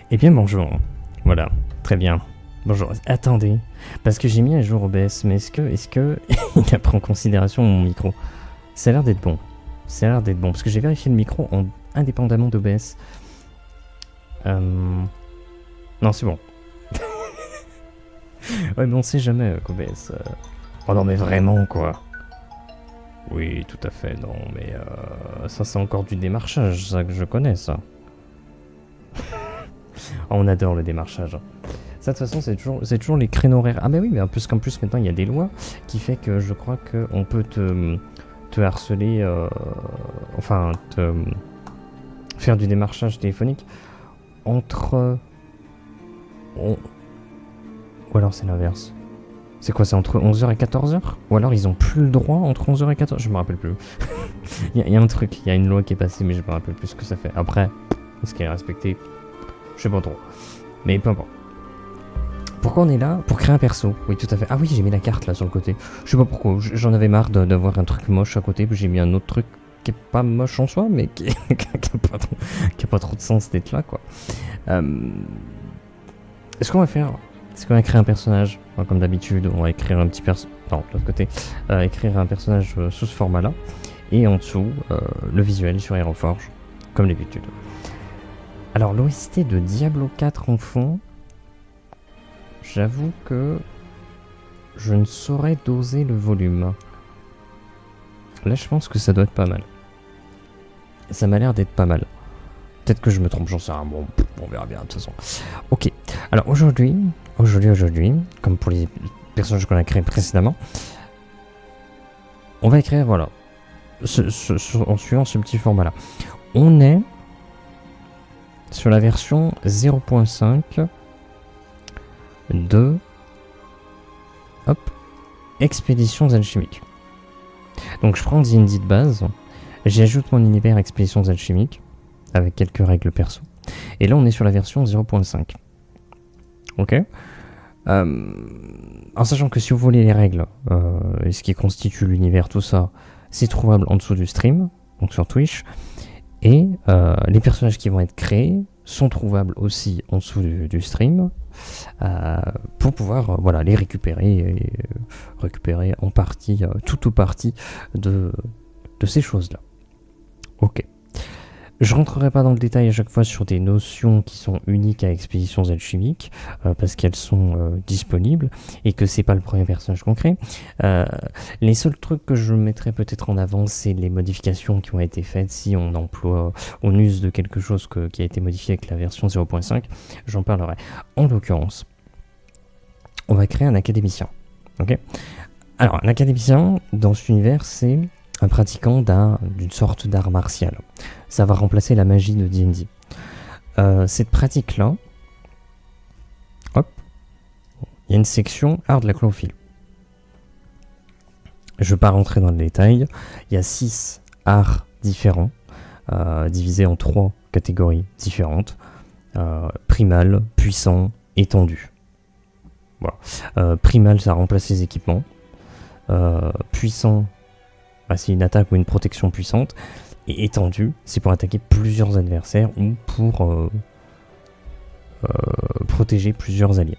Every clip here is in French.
Eh bien bonjour, voilà, très bien. Bonjour, attendez, parce que j'ai mis à jour OBS, mais est-ce que il a pris en considération mon micro? Ça a l'air d'être bon, parce que j'ai vérifié le micro indépendamment d'OBS. Non, c'est bon. Ouais, mais on sait jamais qu'OBS... Oh non, mais vraiment, quoi. Oui, tout à fait, non, mais ça c'est encore du démarchage, ça que je connais, ça. Oh, on adore le démarchage. Ça, de toute façon, c'est toujours les créneaux horaires. Ah, bah oui, mais en plus, qu'en plus, maintenant, il y a des lois qui fait que je crois qu'on peut te harceler, enfin, faire du démarchage téléphonique entre. Ou alors c'est l'inverse. C'est quoi, c'est entre 11h et 14h? Ou alors ils ont plus le droit entre 11h et 14h? Je me rappelle plus. Il y a un truc, il y a une loi qui est passée, mais je me rappelle plus ce que ça fait. Après, est-ce qu'elle est respectée? Je sais pas trop. Mais peu importe. Pourquoi on est là? Pour créer un perso. Oui, tout à fait. Ah oui, j'ai mis la carte là sur le côté. Je sais pas pourquoi. J'en avais marre d'avoir un truc moche à côté. Puis j'ai mis un autre truc qui est pas moche en soi, mais qui a pas trop de sens d'être là, quoi. Est-ce qu'on va faire... Est-ce qu'on va créer un personnage? Comme d'habitude, on va écrire un petit personnage... Non, de l'autre côté. Écrire un personnage sous ce format-là. Et en dessous, le visuel sur Aeroforge. Comme d'habitude. Alors, l'OST de Diablo 4 en fond... J'avoue que je ne saurais doser le volume. Là, je pense que ça doit être pas mal. Ça m'a l'air d'être pas mal. Peut-être que je me trompe, j'en sais rien. Bon, on verra bien de toute façon. Ok. Alors aujourd'hui, comme pour les personnages qu'on a créés précédemment, on va écrire, voilà, en suivant ce petit format-là. On est sur la version 0.5 de Expéditions alchimiques. Donc je prends D&D de base, j'ajoute mon univers Expéditions alchimiques avec quelques règles perso. Et là on est sur la version 0.5. Ok. En sachant que si vous voulez les règles, ce qui constitue l'univers, tout ça, c'est trouvable en dessous du stream, donc sur Twitch. Et les personnages qui vont être créés sont trouvables aussi en dessous du stream. Pour pouvoir voilà, les récupérer et récupérer en partie, tout ou partie de ces choses-là. Ok. Je rentrerai pas dans le détail à chaque fois sur des notions qui sont uniques à Expéditions alchimiques, parce qu'elles sont disponibles et que c'est pas le premier personnage qu'on crée. Les seuls trucs que je mettrai peut-être en avant, c'est les modifications qui ont été faites si on emploie, on use de quelque chose qui a été modifié avec la version 0.5. J'en parlerai. En l'occurrence, on va créer un académicien. Ok. Alors, un académicien, dans cet univers, c'est un pratiquant d'une sorte d'art martial. Ça va remplacer la magie de D&D. Cette pratique-là, hop, il y a une section art de la chlorophylle. Je ne vais pas rentrer dans le détail. Il y a 6 arts différents, divisés en 3 catégories différentes. Primal, puissant, étendu. Voilà. Primal, ça remplace les équipements. Puissant, c'est une attaque ou une protection puissante. Et étendu, c'est pour attaquer plusieurs adversaires ou pour protéger plusieurs alliés.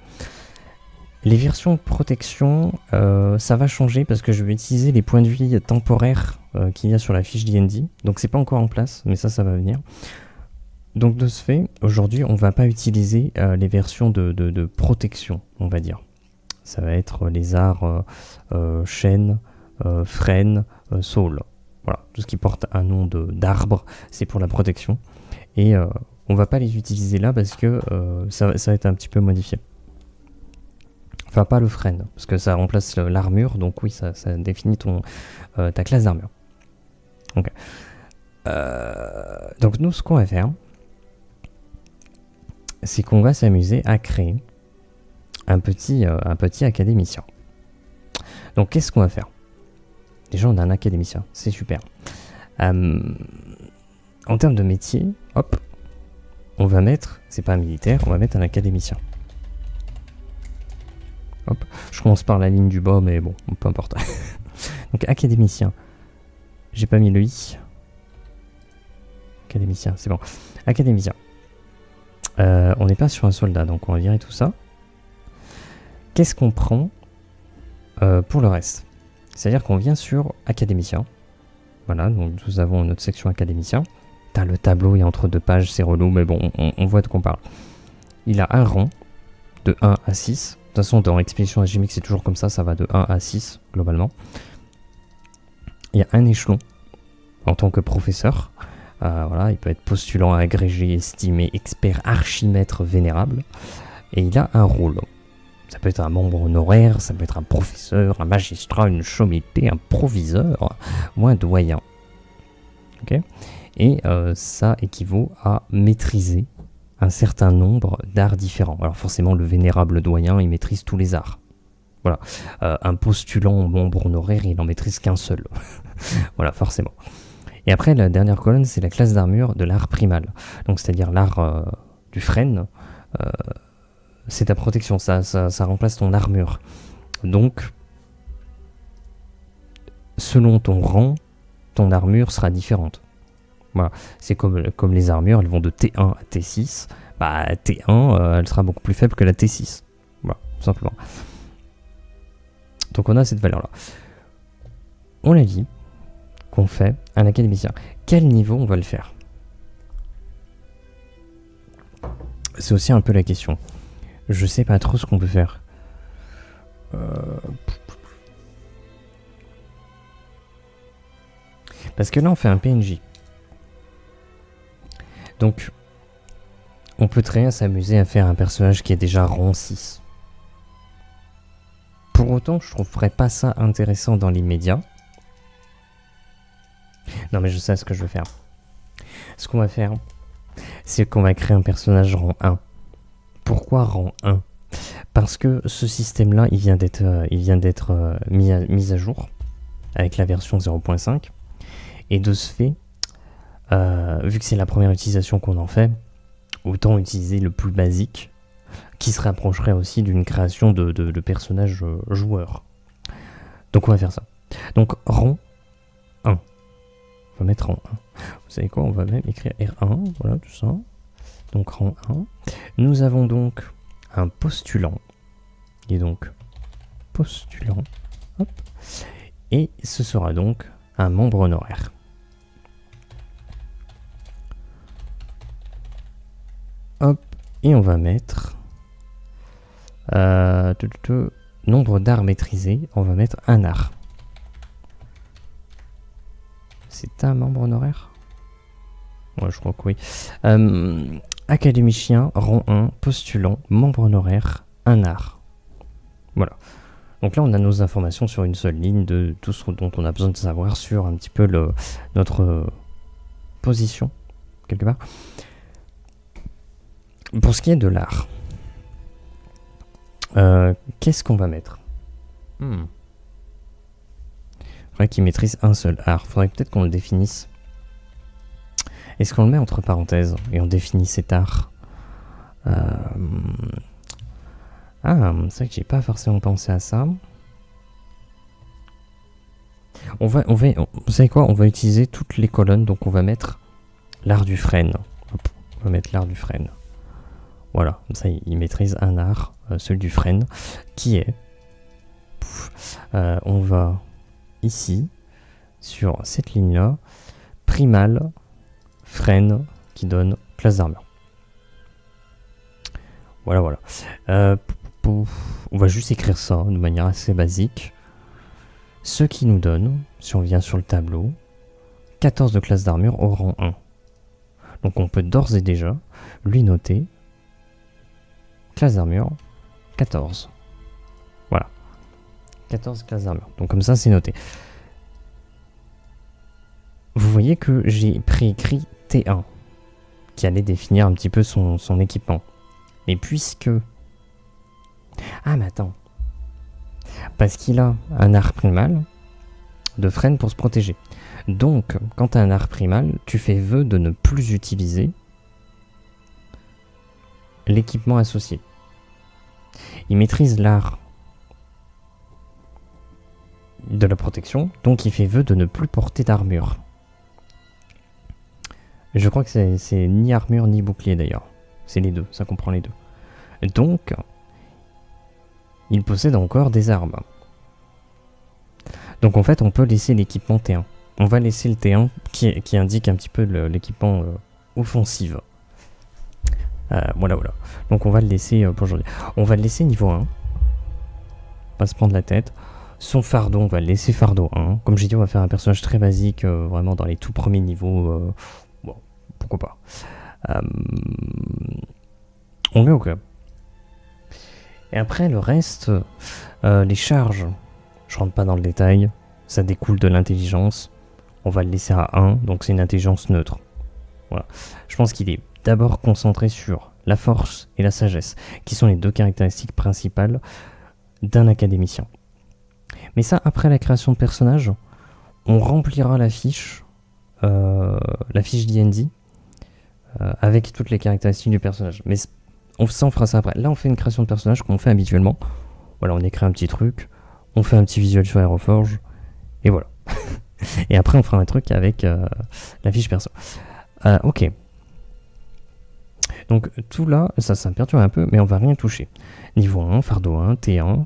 Les versions de protection, ça va changer parce que je vais utiliser les points de vie temporaires qu'il y a sur la fiche D&D. Donc c'est pas encore en place, mais ça va venir. Donc de ce fait, aujourd'hui, on va pas utiliser les versions de protection, on va dire. Ça va être les arts chêne, frêne, saule. Voilà, tout ce qui porte un nom d'arbre, c'est pour la protection. Et on va pas les utiliser là parce que ça va être un petit peu modifié. Enfin, pas le frêne, parce que ça remplace l'armure, donc oui, ça définit ta classe d'armure. Okay. Donc nous, ce qu'on va faire, c'est qu'on va s'amuser à créer un petit académicien. Donc qu'est-ce qu'on va faire? Déjà, on a un académicien, c'est super. En termes de métier, hop, on va mettre, c'est pas un militaire, on va mettre un académicien. Hop, je commence par la ligne du bas, mais bon, peu importe. Donc académicien, j'ai pas mis le i. Académicien, c'est bon. Académicien. On n'est pas sur un soldat, donc on va virer tout ça. Qu'est-ce qu'on prend pour le reste? C'est-à-dire qu'on vient sur académicien. Voilà, donc nous avons notre section académicien. T'as le tableau, il y a entre deux pages, c'est relou, mais bon, on voit de quoi on parle. Il a un rang de 1 à 6. De toute façon, dans Expédition Alchimique, c'est toujours comme ça va de 1 à 6, globalement. Il y a un échelon en tant que professeur. Voilà, il peut être postulant, agrégé, estimé, expert, archimètre, vénérable. Et il a un rôle. Ça peut être un membre honoraire, ça peut être un professeur, un magistrat, une sommité, un proviseur ou un doyen. Okay, et ça équivaut à maîtriser un certain nombre d'arts différents. Alors forcément, le vénérable doyen, il maîtrise tous les arts. Voilà. Un postulant membre honoraire, il n'en maîtrise qu'un seul. Voilà, forcément. Et après, la dernière colonne, c'est la classe d'armure de l'art primal. Donc, c'est-à-dire l'art du frêne. C'est ta protection, ça remplace ton armure. Donc, selon ton rang, ton armure sera différente. Voilà. C'est comme les armures, elles vont de T1 à T6. Bah, T1, elle sera beaucoup plus faible que la T6. Voilà, tout simplement. Donc on a cette valeur-là. On l'a dit qu'on fait un académicien. Quel niveau on va le faire? C'est aussi un peu la question. Je sais pas trop ce qu'on peut faire. Parce que là on fait un PNJ. Donc on peut très bien s'amuser à faire un personnage qui est déjà rang 6. Pour autant, je trouverais pas ça intéressant dans l'immédiat. Non mais je sais ce que je veux faire. Ce qu'on va faire, c'est qu'on va créer un personnage rang 1. Pourquoi rang 1? Parce que ce système-là, il vient d'être mis à jour avec la version 0.5. Et de ce fait, vu que c'est la première utilisation qu'on en fait, autant utiliser le plus basique, qui se rapprocherait aussi d'une création de personnages joueurs. Donc on va faire ça. Donc rang 1. On va mettre rang 1. Vous savez quoi? On va même écrire R1, voilà tout ça. Donc rang 1. Nous avons donc un postulant. Et donc postulant. Hop. Et ce sera donc un membre honoraire. Hop. Et on va mettre nombre d'arts maîtrisés. On va mettre un art. C'est un membre honoraire? Ouais, je crois que oui. Académicien, rang 1, postulant, membre honoraire, un art. Voilà. Donc là, on a nos informations sur une seule ligne de tout ce dont on a besoin de savoir sur un petit peu notre position, quelque part. Pour ce qui est de l'art, qu'est-ce qu'on va mettre? Faudrait qu'il maîtrise un seul art. Faudrait peut-être qu'on le définisse. Est-ce qu'on le met entre parenthèses et on définit cet art? C'est vrai que j'ai pas forcément pensé à ça. Vous savez quoi? On va utiliser toutes les colonnes, donc on va mettre l'art du frêne. Hop, on va mettre l'art du frêne. Voilà, comme ça il maîtrise un art, celui du frêne, qui est... on va ici, sur cette ligne-là, primal, frêne, qui donne classe d'armure. Voilà. On va juste écrire ça de manière assez basique. Ce qui nous donne, si on vient sur le tableau, 14 de classe d'armure au rang 1. Donc on peut d'ores et déjà lui noter classe d'armure 14. Voilà. 14 classes d'armure. Donc comme ça c'est noté. Vous voyez que j'ai préécrit T1 qui allait définir un petit peu son équipement. Mais puisque... Ah mais attends. Parce qu'il a un art primal de frêne pour se protéger. Donc quand tu as un art primal, tu fais vœu de ne plus utiliser l'équipement associé. Il maîtrise l'art de la protection, donc il fait vœu de ne plus porter d'armure. Je crois que c'est ni armure ni bouclier d'ailleurs. C'est les deux, ça comprend les deux. Donc, il possède encore des armes. Donc en fait, on peut laisser l'équipement T1. On va laisser le T1 qui indique un petit peu l'équipement offensive. Voilà. Donc on va le laisser pour aujourd'hui. On va le laisser niveau 1. On va se prendre la tête. Son fardeau, on va le laisser fardeau 1. Comme j'ai dit, on va faire un personnage très basique, vraiment dans les tout premiers niveaux. Bon, pourquoi pas. On est OK. Et après, le reste, les charges, je rentre pas dans le détail. Ça découle de l'intelligence. On va le laisser à 1, donc c'est une intelligence neutre. Voilà. Je pense qu'il est d'abord concentré sur la force et la sagesse, qui sont les deux caractéristiques principales d'un académicien. Mais ça, après la création de personnage, on remplira la fiche D&D, avec toutes les caractéristiques du personnage. Mais on fera ça après. Là, on fait une création de personnage qu'on fait habituellement. Voilà, on écrit un petit truc, on fait un petit visuel sur Aeroforge, et voilà. Et après, on fera un truc avec la fiche perso. OK. Donc, tout là, ça me perturbe un peu, mais on va rien toucher. Niveau 1, fardeau 1, T1,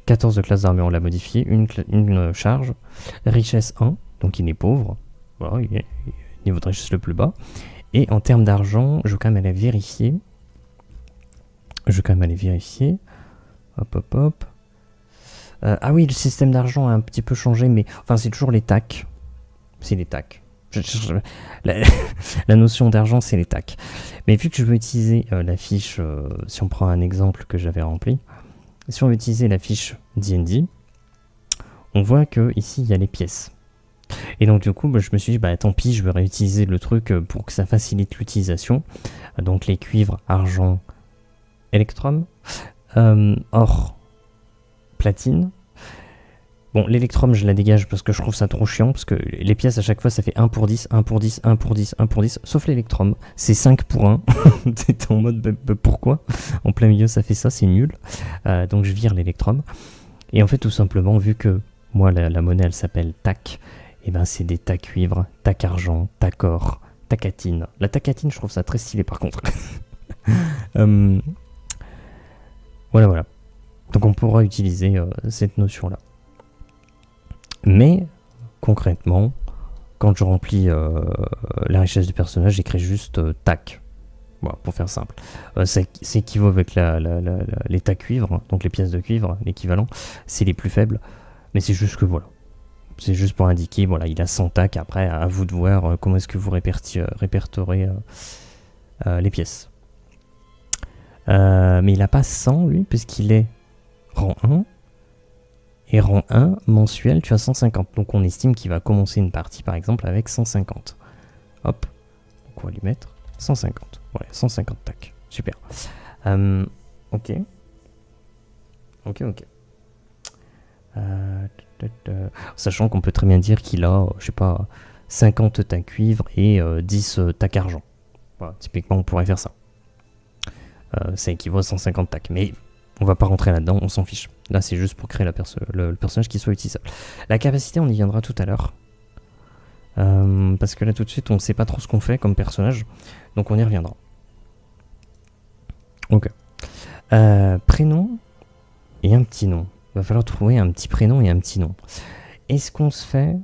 14 de classe d'armure, on l'a modifié, une charge, richesse 1, donc il est pauvre. Voilà, il est niveau de richesse le plus bas. Et en termes d'argent, je vais quand même aller vérifier. Hop. Ah oui, le système d'argent a un petit peu changé, mais enfin c'est toujours les tacs. C'est les tacs. La notion d'argent, c'est les tacs. Mais vu que je veux utiliser la fiche, si on prend un exemple que j'avais rempli, si on veut utiliser la fiche D&D, on voit que ici il y a les pièces. Et donc du coup, je me suis dit, tant pis, je vais réutiliser le truc pour que ça facilite l'utilisation. Donc les cuivres, argent, électrum, or, platine. Bon, l'électrum, je la dégage parce que je trouve ça trop chiant, parce que les pièces, à chaque fois, ça fait 1 pour 10, 1 pour 10, 1 pour 10, 1 pour 10, sauf l'électrum, c'est 5 pour 1. T'es en mode, pourquoi? En plein milieu, ça fait ça, c'est nul. Donc je vire l'électrum. Et en fait, tout simplement, vu que moi, la monnaie, elle s'appelle TAC, et c'est des tacs cuivre, tac argent, tac or, tacatine. La tacatine, je trouve ça très stylé par contre. Voilà. Donc on pourra utiliser cette notion-là. Mais, concrètement, quand je remplis la richesse du personnage, j'écris juste tac. Voilà, pour faire simple. C'est équivaut avec les tacs cuivre, donc les pièces de cuivre, l'équivalent. C'est les plus faibles. Mais c'est juste que voilà. C'est juste pour indiquer, voilà, il a 100 tacs. Après, à vous de voir comment est-ce que vous répertorez les pièces. Mais il n'a pas 100, lui, puisqu'il est rang 1. Et rang 1, mensuel, tu as 150. Donc on estime qu'il va commencer une partie, par exemple, avec 150. Hop. Donc on va lui mettre 150. Voilà, 150 tacs. Super. OK. Sachant qu'on peut très bien dire qu'il a, je sais pas, 50 tacs cuivre et 10 tacs argent. Voilà, typiquement, on pourrait faire ça. Ça équivaut à 150 tacs. Mais on va pas rentrer là-dedans, on s'en fiche. Là, c'est juste pour créer le personnage qui soit utilisable. La capacité, on y viendra tout à l'heure. Parce que là, tout de suite, on ne sait pas trop ce qu'on fait comme personnage. Donc, on y reviendra. Ok. Prénom et un petit nom. Il va falloir trouver un petit prénom et un petit nom. Est-ce qu'on se fait...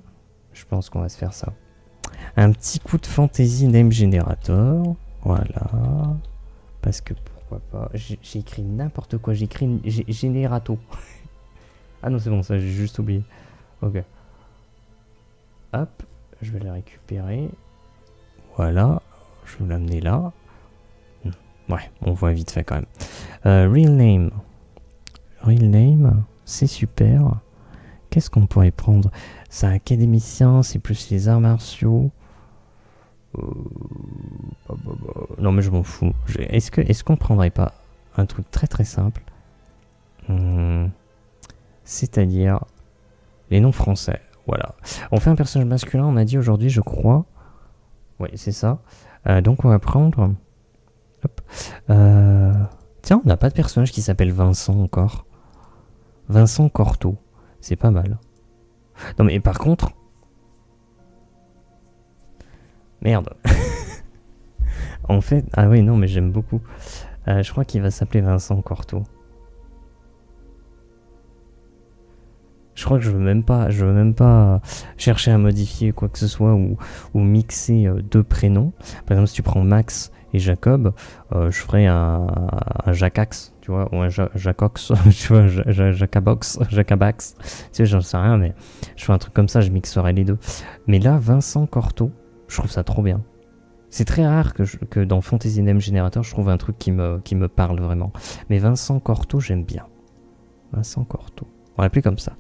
Je pense qu'on va se faire ça. Un petit coup de Fantasy Name Generator. Voilà. Parce que pourquoi pas. J'ai écrit n'importe quoi. J'ai écrit Generato. Ah non, c'est bon, ça, j'ai juste oublié. Ok. Hop. Je vais le récupérer. Voilà. Je vais l'amener là. Ouais, on voit vite fait quand même. Real name. Real name, c'est super. Qu'est-ce qu'on pourrait prendre? C'est un académicien, c'est plus les arts martiaux. Non mais je m'en fous. Est-ce qu'on prendrait pas un truc très très simple, c'est-à-dire les noms français. Voilà. On fait un personnage masculin, on a dit aujourd'hui, je crois. Ouais, c'est ça. Donc on va prendre... Hop. Tiens, on n'a pas de personnage qui s'appelle Vincent encore. Vincent Corto. C'est pas mal. Non mais par contre... Merde. En fait, ah oui, non, mais j'aime beaucoup. Je crois qu'il va s'appeler Vincent Corto. Je crois que je veux même pas chercher à modifier quoi que ce soit ou mixer deux prénoms. Par exemple, si tu prends Max et Jacob, je ferais un Jacax, tu vois, ou un Jacox, tu vois, Jacabox, Jacabax. Tu sais, j'en sais rien, mais je fais un truc comme ça, je mixerai les deux. Mais là, Vincent Corto, je trouve ça trop bien. C'est très rare que dans Fantasy Name Generator, je trouve un truc qui me parle vraiment. Mais Vincent Corto, j'aime bien. Vincent Corto. On l'appelle comme ça.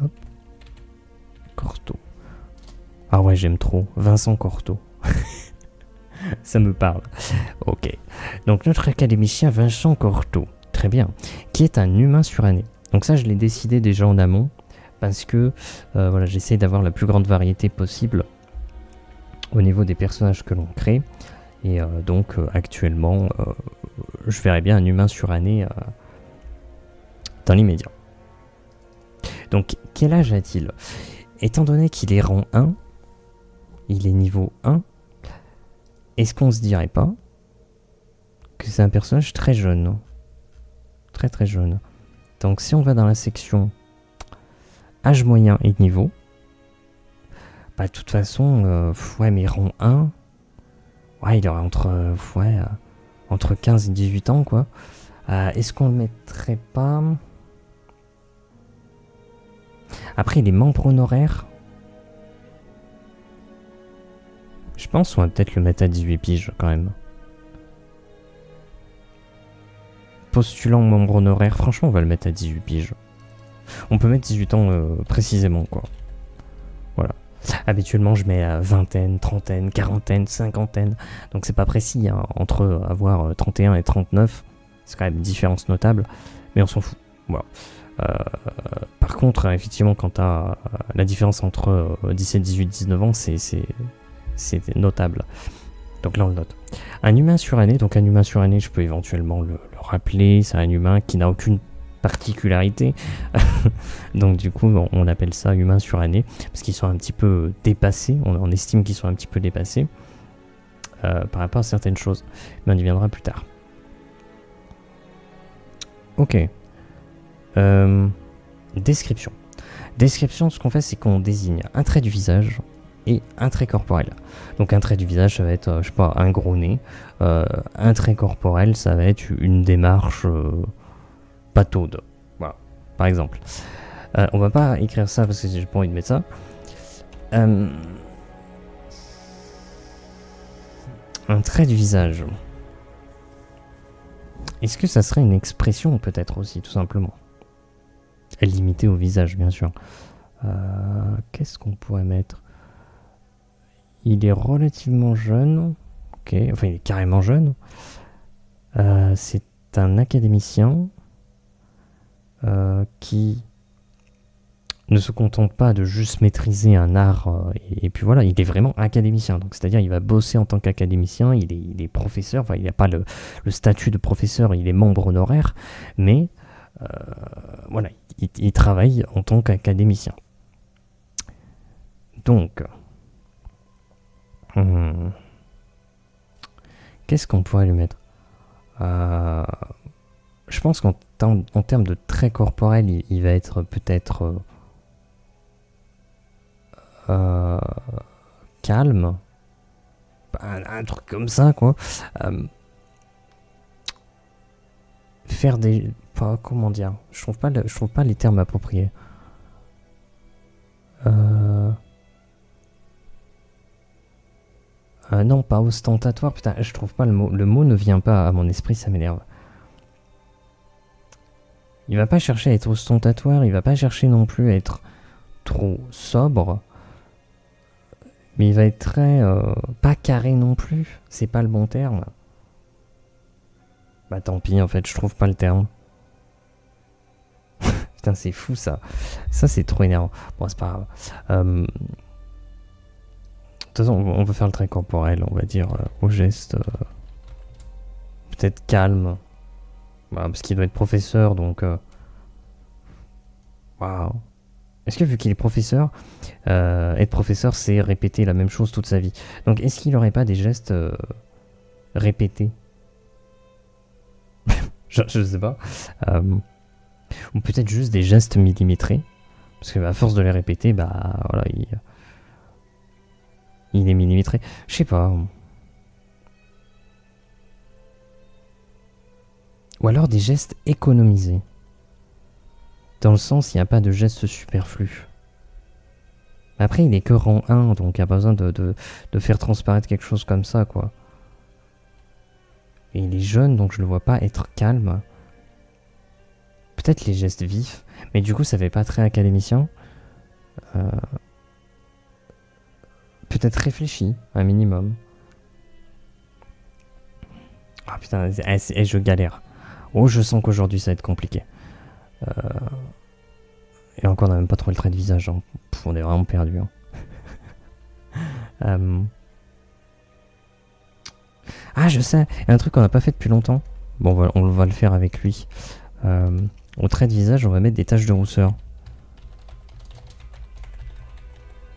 Hop. Corto. Ah ouais, j'aime trop. Vincent Corto. Ça me parle. Ok. Donc notre académicien Vincent Corto. Très bien. Qui est un humain suranné. Donc ça, je l'ai décidé déjà en amont. Parce que voilà, j'essaie d'avoir la plus grande variété possible au niveau des personnages que l'on crée. Et donc actuellement, je verrais bien un humain suranné dans l'immédiat. Donc quel âge a-t-il? Étant donné qu'il est rang 1, il est niveau 1, est-ce qu'on se dirait pas que c'est un personnage très jeune? Très très jeune. Donc si on va dans la section âge moyen et niveau, bah de toute façon, ouais, mais rang 1, ouais, il aurait entre 15 et 18 ans, quoi. Est-ce qu'on le mettrait pas... Après, il est membre honoraire. Je pense qu'on va peut-être le mettre à 18 piges, quand même. Postulant membre honoraire, franchement, on va le mettre à 18 piges. On peut mettre 18 ans précisément, quoi. Voilà. Habituellement, je mets vingtaine, trentaine, quarantaine, cinquantaine. Donc c'est pas précis, hein. Entre avoir 31 et 39, c'est quand même une différence notable. Mais on s'en fout. Voilà. Par contre, effectivement, quand t'as la différence entre 17, 18, 19 ans, c'est notable. Donc là, on le note. Un humain suranné, donc un humain suranné, je peux éventuellement le rappeler. C'est un humain qui n'a aucune particularité. Donc du coup, on appelle ça humain suranné, parce qu'ils sont un petit peu dépassés. On estime qu'ils sont un petit peu dépassés par rapport à certaines choses. Mais on y viendra plus tard. Ok. Description. Description, ce qu'on fait, c'est qu'on désigne un trait du visage et un trait corporel. Donc un trait du visage, ça va être, je sais pas, un gros nez. Un trait corporel, ça va être une démarche pataude. Voilà, par exemple. On va pas écrire ça parce que j'ai pas envie de mettre ça. Un trait du visage. Est-ce que ça serait une expression peut-être aussi, tout simplement? Limitée au visage, bien sûr. Qu'est-ce qu'on pourrait mettre? Il est relativement jeune. Ok, enfin il est carrément jeune. C'est un académicien qui ne se contente pas de juste maîtriser un art et puis voilà, il est vraiment académicien. Donc c'est-à-dire il va bosser en tant qu'académicien, il est professeur, enfin il n'a pas le statut de professeur, il est membre honoraire, mais voilà, il travaille en tant qu'académicien. Donc, qu'est-ce qu'on pourrait lui mettre? Je pense qu'en termes de traits corporels, il va être peut-être calme. Un truc comme ça, quoi. Faire des... comment dire? Je trouve pas les termes appropriés. Non, pas ostentatoire. Putain, je trouve pas le mot. Le mot ne vient pas à mon esprit, ça m'énerve. Il va pas chercher à être ostentatoire, il va pas chercher non plus à être trop sobre. Mais il va être très... pas carré non plus. C'est pas le bon terme. Bah tant pis, en fait, je trouve pas le terme. Putain, c'est fou ça. Ça, c'est trop énervant. Bon, c'est pas grave. De toute façon, on va faire le trait corporel, on va dire, au geste. Peut-être calme. Bah, parce qu'il doit être professeur, donc... Waouh. Est-ce que vu qu'il est professeur, être professeur, c'est répéter la même chose toute sa vie. Donc est-ce qu'il n'aurait pas des gestes répétés? Je sais pas. Ou peut-être juste des gestes millimétrés. Parce que à force de les répéter, bah voilà, il est millimétré. Je sais pas. Ou alors des gestes économisés. Dans le sens, il n'y a pas de gestes superflus. Après, il est que rang 1, donc il n'y a pas besoin de faire transparaître quelque chose comme ça, quoi. Et il est jeune, donc je le vois pas être calme. Peut-être les gestes vifs, mais du coup, ça fait pas très académicien. Peut-être réfléchi, un minimum. Ah putain, je galère. Oh, je sens qu'aujourd'hui, ça va être compliqué. Et encore, on n'a même pas trouvé le trait de visage. Hein. Pff, on est vraiment perdu. Hein. Ah, je sais, il y a un truc qu'on n'a pas fait depuis longtemps. Bon, on va le faire avec lui. Au trait de visage, on va mettre des taches de rousseur.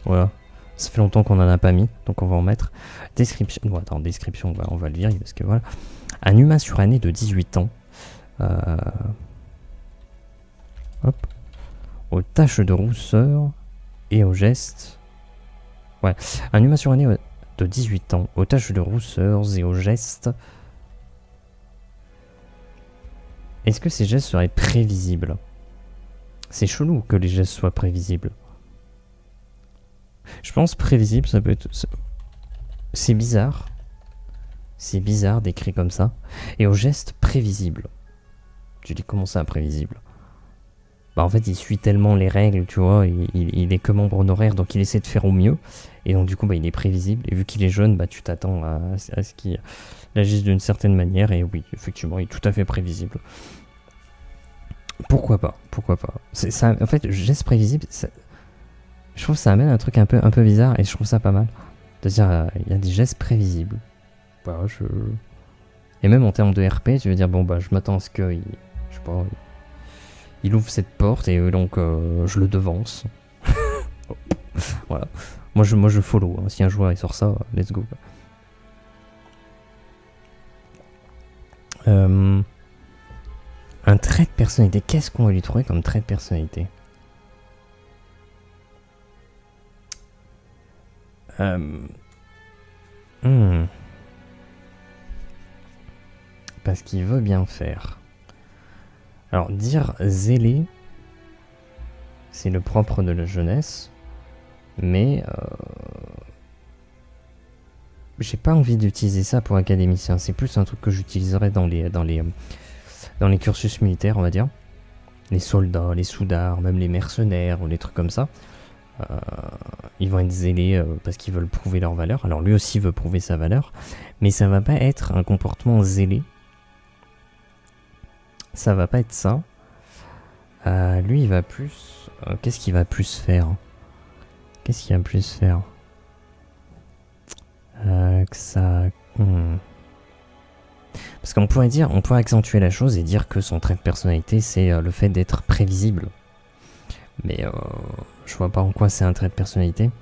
Voilà. Ça fait longtemps qu'on n'en a pas mis, donc on va en mettre. Description. Bon, attends, description, on va le virer parce que voilà. Un humain suranné de 18 ans. Hop. Aux taches de rousseur et aux gestes. Ouais. Un humain suranné de 18 ans. Aux taches de rousseur et aux gestes. Est-ce que ces gestes seraient prévisibles? C'est chelou que les gestes soient prévisibles. Je pense prévisible, ça peut être... C'est bizarre. C'est bizarre décrit comme ça. Et aux gestes prévisibles. Tu dis comment ça, prévisible? Bah en fait, il suit tellement les règles, tu vois. Il est que membre honoraire, donc il essaie de faire au mieux. Et donc du coup, bah, il est prévisible. Et vu qu'il est jeune, bah tu t'attends à ce qu'il agisse d'une certaine manière. Et oui, effectivement, il est tout à fait prévisible. Pourquoi pas? Pourquoi pas? Ça, en fait, geste prévisible, ça, je trouve que ça amène un truc un peu bizarre et je trouve ça pas mal. De dire, il y a des gestes prévisibles. Bah, Et même en termes de RP, tu veux dire, bon, bah, je m'attends à ce qu'il. Je sais pas. Il ouvre cette porte et donc je le devance. Voilà. Moi je follow. Hein. Si un joueur il sort ça, let's go. Un trait de personnalité. Qu'est-ce qu'on va lui trouver comme trait de personnalité? Parce qu'il veut bien faire. Alors, dire zélé, c'est le propre de la jeunesse, mais j'ai pas envie d'utiliser ça pour académicien. C'est plus un truc que j'utiliserais dans les cursus militaires, on va dire. Les soldats, les soudards, même les mercenaires ou les trucs comme ça. Ils vont être zélés parce qu'ils veulent prouver leur valeur. Alors lui aussi veut prouver sa valeur, mais ça va pas être un comportement zélé. Ça va pas être ça. Lui il va plus... qu'est-ce qu'il va plus faire? Qu'est-ce qu'il va plus faire? Que ça... Parce qu'on pourrait dire, on pourrait accentuer la chose et dire que son trait de personnalité c'est le fait d'être prévisible. Mais je vois pas en quoi c'est un trait de personnalité.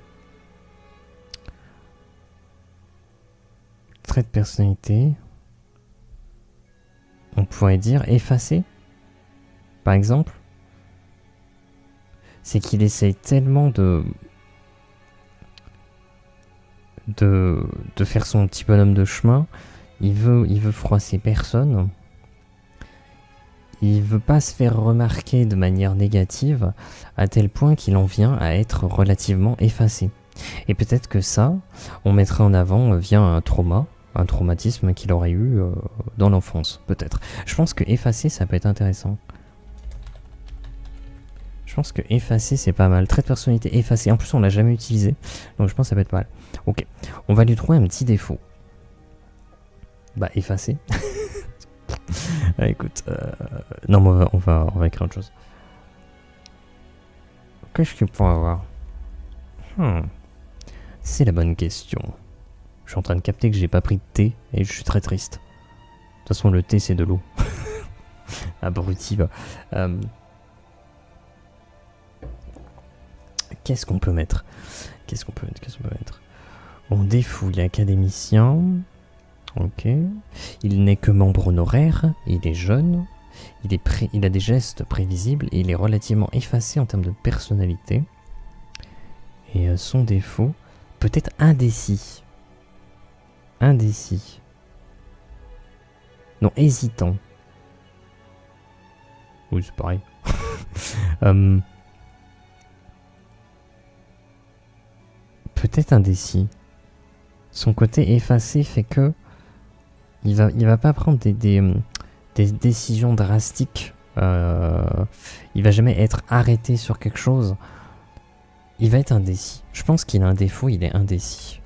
Trait de personnalité... On pourrait dire effacer, par exemple. C'est qu'il essaye tellement de faire son petit bonhomme de chemin. Il veut froisser personne. Il veut pas se faire remarquer de manière négative, à tel point qu'il en vient à être relativement effacé. Et peut-être que ça, on mettrait en avant via un traumatisme qu'il aurait eu dans l'enfance, peut-être. Je pense que effacer, ça peut être intéressant. Je pense que effacer, c'est pas mal. Trait de personnalité effacé. En plus, on l'a jamais utilisé, donc je pense que ça peut être pas mal. Ok, on va lui trouver un petit défaut. Bah, effacer. Écoute, non, mais on va écrire autre chose. Qu'est-ce qu'il pourrait avoir? C'est la bonne question. Je suis en train de capter que j'ai pas pris de thé et je suis très triste. De toute façon, le thé c'est de l'eau. Abruti, va. Qu'est-ce qu'on peut mettre? Qu'est-ce qu'on peut mettre? Bon, défaut, il est académicien. Ok. Il n'est que membre honoraire. Il est jeune. Il a des gestes prévisibles. Et il est relativement effacé en termes de personnalité. Et son défaut, peut-être indécis. Indécis. Non, hésitant. Oui, c'est pareil. Peut-être indécis. Son côté effacé fait que il va pas prendre des décisions drastiques. Il va jamais être arrêté sur quelque chose. Il va être indécis. Je pense qu'il a un défaut, il est indécis.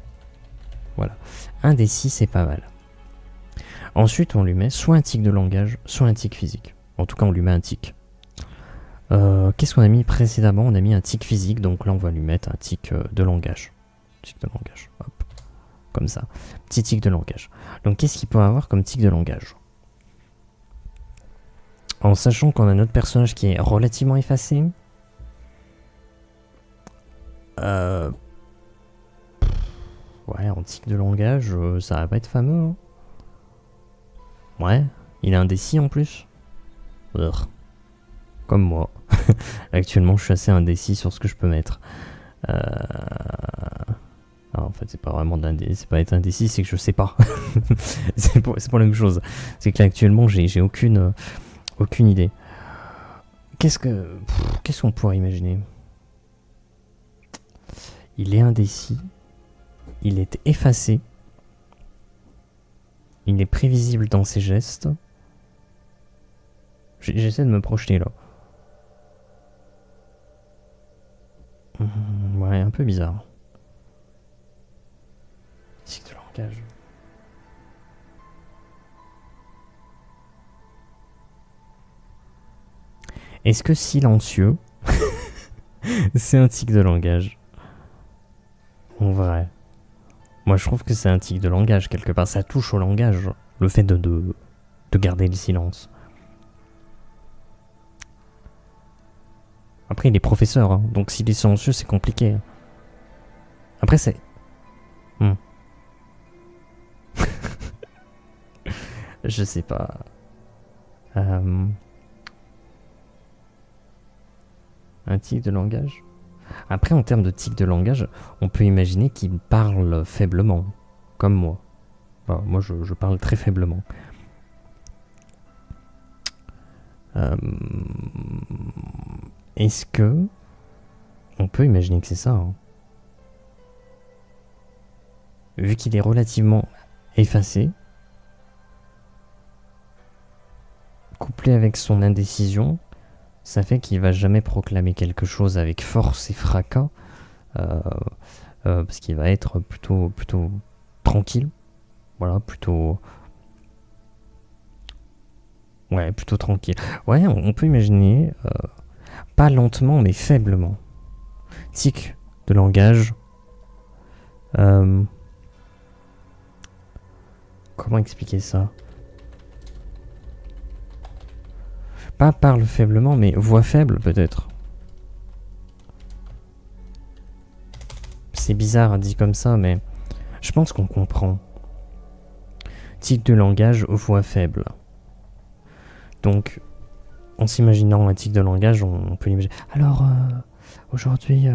Voilà. Indécis, c'est pas mal. Ensuite, on lui met soit un tic de langage, soit un tic physique. En tout cas, on lui met un tic. Qu'est-ce qu'on a mis précédemment? On a mis un tic physique, donc là, on va lui mettre un tic de langage. Tic de langage, hop. Comme ça. Petit tic de langage. Donc, qu'est-ce qu'il peut avoir comme tic de langage? En sachant qu'on a notre personnage qui est relativement effacé. Ouais, en tic de langage, ça va pas être fameux. Hein. Ouais, il est indécis en plus. Urgh. Comme moi. Actuellement, je suis assez indécis sur ce que je peux mettre. Ah, en fait, c'est pas vraiment c'est pas être indécis, c'est que je sais pas. c'est pas la même chose. C'est que là, actuellement, j'ai aucune idée. Qu'est-ce qu'on pourrait imaginer? Il est indécis. Il est effacé. Il est prévisible dans ses gestes. J'essaie de me projeter là. Ouais, un peu bizarre. Tic de langage. Est-ce que silencieux, c'est un tic de langage? En vrai. Moi, je trouve que c'est un tic de langage, quelque part. Ça touche au langage, le fait de garder le silence. Après, il est professeur, hein, donc s'il est silencieux, c'est compliqué. Après, c'est... Je sais pas. Un tic de langage. Après, en termes de tic de langage, on peut imaginer qu'il parle faiblement, comme moi. Enfin, moi, je parle très faiblement. Est-ce que on peut imaginer que c'est ça, hein? Vu qu'il est relativement effacé, couplé avec son indécision, ça fait qu'il va jamais proclamer quelque chose avec force et fracas, parce qu'il va être plutôt tranquille, voilà, plutôt tranquille. Ouais, on peut imaginer, pas lentement mais faiblement. Tic de langage. Comment expliquer ça? Pas parle faiblement, mais voix faible peut-être. C'est bizarre dit comme ça, mais je pense qu'on comprend. Tic de langage, voix faible. Donc, en s'imaginant un tic de langage, on peut l'imaginer. Alors, aujourd'hui,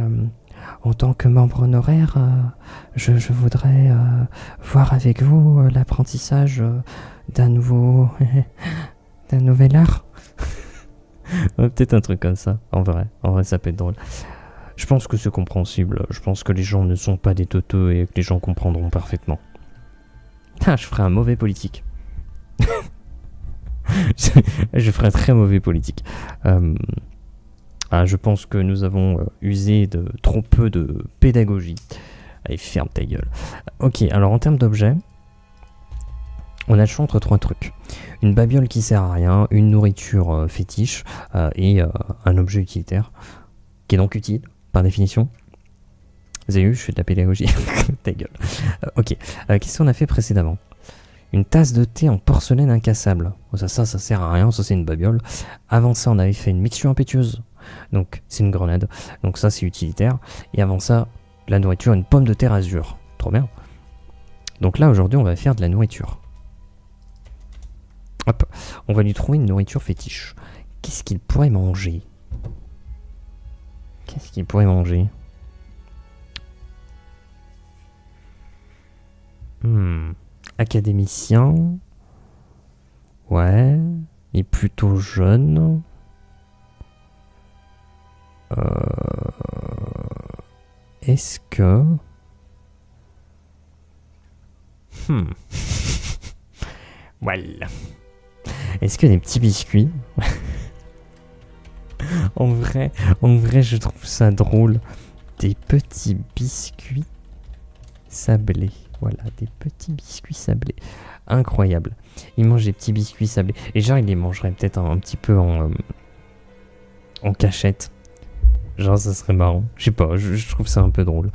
en tant que membre honoraire, je voudrais voir avec vous l'apprentissage d'un nouvel art. Peut-être un truc comme ça, en vrai, ça peut être drôle. Je pense que c'est compréhensible, je pense que les gens ne sont pas des teuteux et que les gens comprendront parfaitement. Ah, je ferai un mauvais politique. Je ferai un très mauvais politique. Je pense que nous avons usé de trop peu de pédagogie. Allez, ferme ta gueule. Ok, alors en termes d'objets, on a le choix entre 3 trucs. Une babiole qui sert à rien, une nourriture fétiche et un objet utilitaire, qui est donc utile, par définition. Vous avez vu, je fais de la pédagogie. Ta gueule. Ok, qu'est-ce qu'on a fait précédemment? Une tasse de thé en porcelaine incassable. Ça sert à rien, ça c'est une babiole. Avant ça, on avait fait une mixture impétueuse. Donc c'est une grenade. Donc ça c'est utilitaire. Et avant ça, la nourriture, une pomme de terre azur. Trop bien. Donc là aujourd'hui on va faire de la nourriture. Hop, on va lui trouver une nourriture fétiche. Qu'est-ce qu'il pourrait manger? Qu'est-ce qu'il pourrait manger? Académicien. Ouais. Il est plutôt jeune. Est-ce que... Voilà. Est-ce que des petits biscuits? en vrai, je trouve ça drôle. Des petits biscuits sablés. Voilà, des petits biscuits sablés. Incroyable. Il mange des petits biscuits sablés. Et genre, il les mangerait peut-être un petit peu en cachette. Genre, ça serait marrant. Je sais pas, je trouve ça un peu drôle.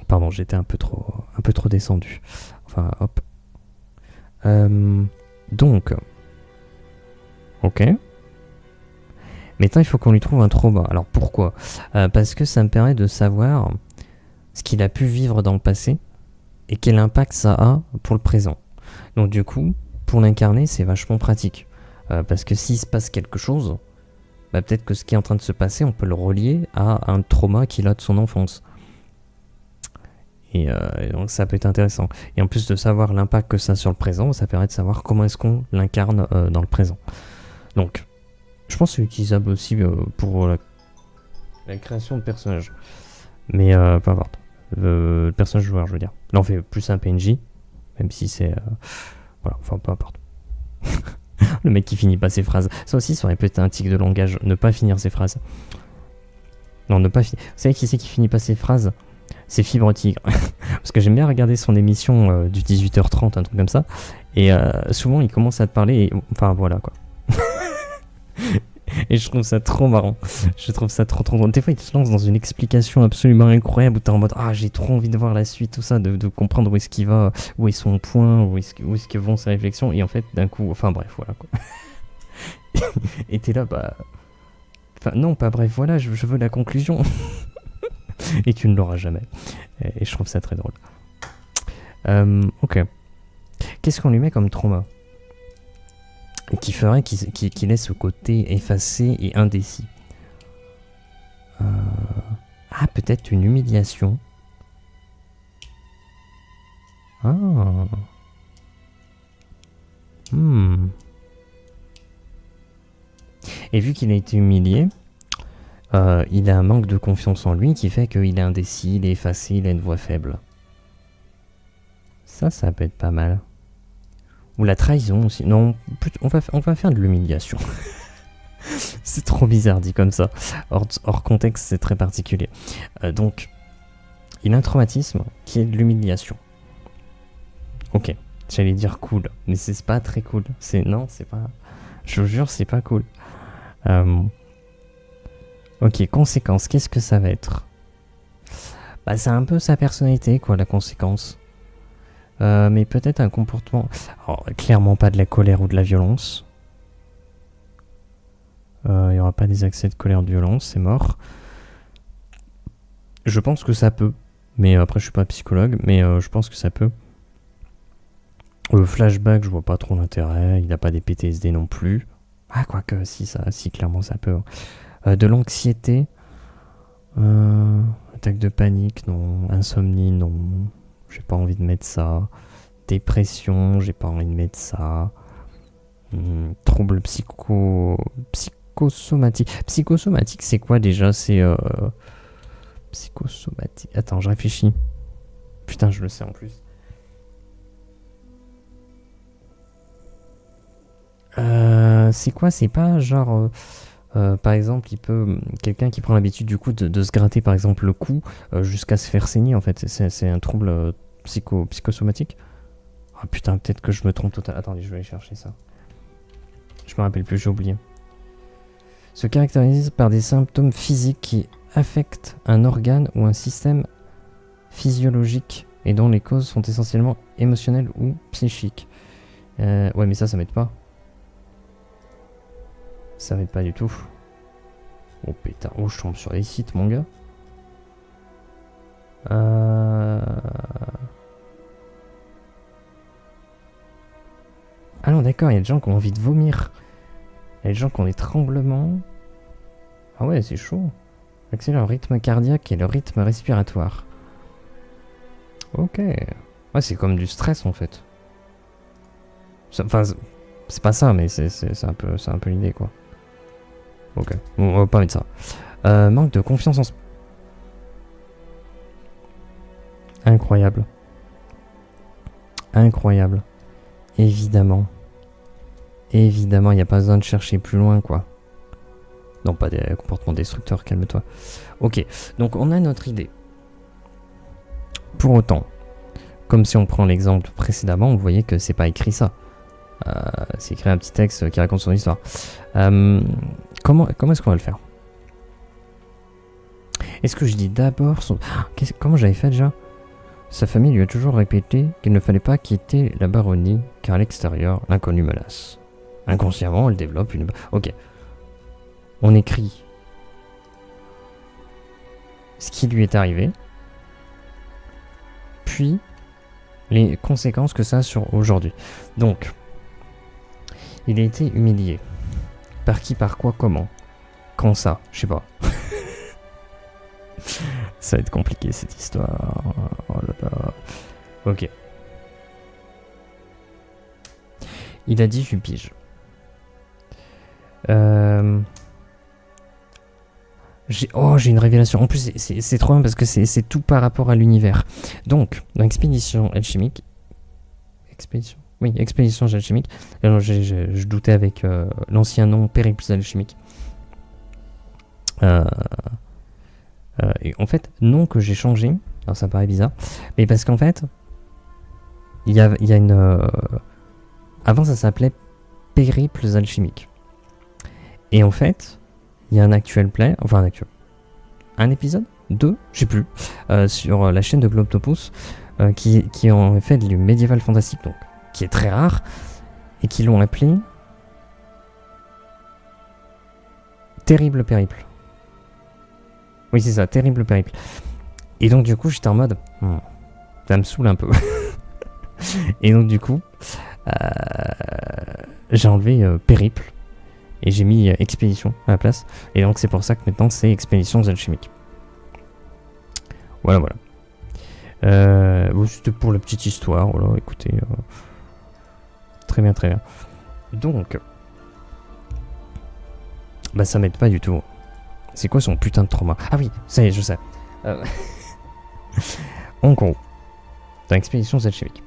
Pardon, j'étais un peu trop descendu. Enfin, hop. Donc. Ok. Maintenant, il faut qu'on lui trouve un trauma. Alors, pourquoi? Parce que ça me permet de savoir ce qu'il a pu vivre dans le passé et quel impact ça a pour le présent. Donc, du coup, pour l'incarner, c'est vachement pratique. Parce que s'il se passe quelque chose, bah, peut-être que ce qui est en train de se passer, on peut le relier à un trauma qu'il a de son enfance. Et donc ça peut être intéressant. Et en plus de savoir l'impact que ça a sur le présent, ça permet de savoir comment est-ce qu'on l'incarne dans le présent. Donc, je pense que c'est utilisable aussi pour la création de personnages. Mais peu importe. Le personnage joueur, je veux dire. Là, on fait plus un PNJ, même si c'est... voilà, enfin, peu importe. Le mec qui finit pas ses phrases. Ça aussi, ça aurait pu être un tic de langage. Ne pas finir ses phrases. Non, ne pas finir... Vous savez qui c'est qui finit pas ses phrases? C'est Fibre Tigre. Parce que j'aime bien regarder son émission du 18h30, un truc comme ça. Et souvent, il commence à te parler et... Enfin, voilà, quoi. Et je trouve ça trop marrant. Je trouve ça trop drôle. Des fois, il se lance dans une explication absolument incroyable où t'es en mode ah, j'ai trop envie de voir la suite, tout ça, de comprendre où est-ce qu'il va, où est son point, où est-ce que vont ses réflexions. Et en fait, d'un coup, enfin bref, voilà quoi. Et t'es là, bah. Enfin, non, pas bref, voilà, je veux la conclusion. Et tu ne l'auras jamais. Et je trouve ça très drôle. Ok. Qu'est-ce qu'on lui met comme trauma qui ferait qu'il ait ce côté effacé et indécis? Ah, peut-être une humiliation. Ah. Et vu qu'il a été humilié, il a un manque de confiance en lui qui fait qu'il est indécis, il est effacé, il a une voix faible. Ça peut être pas mal. Ou la trahison aussi. Non, on va faire de l'humiliation. C'est trop bizarre dit comme ça. Hors contexte, c'est très particulier. Donc, il a un traumatisme qui est de l'humiliation. Ok, j'allais dire cool, mais c'est pas très cool. Non, c'est pas... Je vous jure, c'est pas cool. Ok, conséquence, qu'est-ce que ça va être? Bah, c'est un peu sa personnalité, quoi, la conséquence. Mais peut-être un comportement... Alors, clairement pas de la colère ou de la violence. Il n'y aura pas des accès de colère ou de violence, c'est mort. Je pense que ça peut. Mais après, je suis pas psychologue, mais je pense que ça peut. Flashback, je vois pas trop l'intérêt. Il n'a pas des PTSD non plus. Ah, quoique, si clairement ça peut. De l'anxiété. Attaque de panique, non. Insomnie, non. J'ai pas envie de mettre ça. Dépression, j'ai pas envie de mettre ça. Trouble psychosomatique. Psychosomatique, c'est quoi déjà? C'est psychosomatique. Attends, je réfléchis. Putain, je le sais en plus. C'est quoi? C'est pas genre... par exemple, quelqu'un qui prend l'habitude du coup de se gratter par exemple le cou jusqu'à se faire saigner en fait. C'est un trouble psychosomatique. Ah putain, peut-être que je me trompe totalement. Attendez, je vais aller chercher ça. Je me rappelle plus, j'ai oublié. Se caractérise par des symptômes physiques qui affectent un organe ou un système physiologique et dont les causes sont essentiellement émotionnelles ou psychiques. Ouais, mais ça m'aide pas. Ça m'aide pas du tout. Oh pétard, oh je tombe sur les sites mon gars. Ah non d'accord, il y a des gens qui ont envie de vomir. Il y a des gens qui ont des tremblements. Ah ouais c'est chaud. Accélère le rythme cardiaque et le rythme respiratoire. Ok. Ouais c'est comme du stress en fait. Enfin c'est pas ça mais c'est un peu l'idée quoi. Ok, bon, on va pas mettre ça. Manque de confiance en... Incroyable. Incroyable. Évidemment. Évidemment, il n'y a pas besoin de chercher plus loin, quoi. Non, pas des comportements destructeurs, calme-toi. Ok, donc on a notre idée. Pour autant, comme si on prend l'exemple précédemment, vous voyez que c'est pas écrit ça. C'est écrit un petit texte qui raconte son histoire. Comment est-ce qu'on va le faire? Est-ce que je dis d'abord son... Comment j'avais fait déjà? Sa famille lui a toujours répété qu'il ne fallait pas quitter la baronnie, car à l'extérieur, l'inconnu menace. Inconsciemment, elle développe une... Ok. On écrit ce qui lui est arrivé, puis les conséquences que ça a sur aujourd'hui. Donc, il a été humilié. Par qui, par quoi, comment? Quand ça? Je sais pas. Ça va être compliqué cette histoire. Oh là là. Ok. Il a 18 piges. J'ai une révélation. En plus, c'est trop bien parce que c'est tout par rapport à l'univers. Donc, dans Expédition alchimique... Expédition? Oui, Expédition alchimique. Alors, je doutais avec l'ancien nom Périples alchimiques. Et en fait, nom que j'ai changé. Alors, ça paraît bizarre. Mais parce qu'en fait, il y a une... avant, ça s'appelait Périples alchimiques. Et en fait, il y a un actuel play, enfin un épisode 2, je sais plus, sur la chaîne de Globtopus, qui en fait du médiéval fantastique, donc qui est très rare, et qui l'ont appelé Terrible Périple. Oui, c'est ça, Terrible Périple. Et donc du coup, j'étais en mode, ça me saoule un peu. Et donc du coup, j'ai enlevé Périple. Et j'ai mis Expédition à la place. Et donc c'est pour ça que maintenant c'est Expéditions alchimiques. Voilà. C'était pour la petite histoire. Voilà, écoutez. Très bien. Donc. Bah ça m'aide pas du tout. C'est quoi son putain de trauma? Ah oui, ça y est, je sais. En gros, dans Expéditions alchimiques,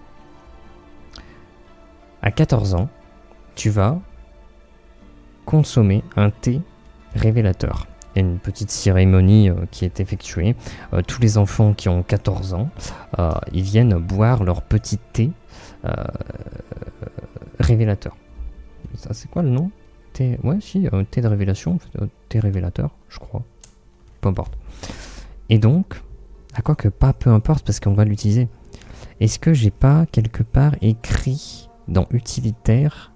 à 14 ans, tu vas consommer un thé révélateur. Il y a une petite cérémonie qui est effectuée. Tous les enfants qui ont 14 ans, ils viennent boire leur petit thé révélateur. Ça, c'est quoi le nom? Thé... Ouais, si, thé de révélation, thé révélateur, je crois. Peu importe. Et donc, à quoi que pas peu importe, parce qu'on va l'utiliser. Est-ce que j'ai pas quelque part écrit dans utilitaire?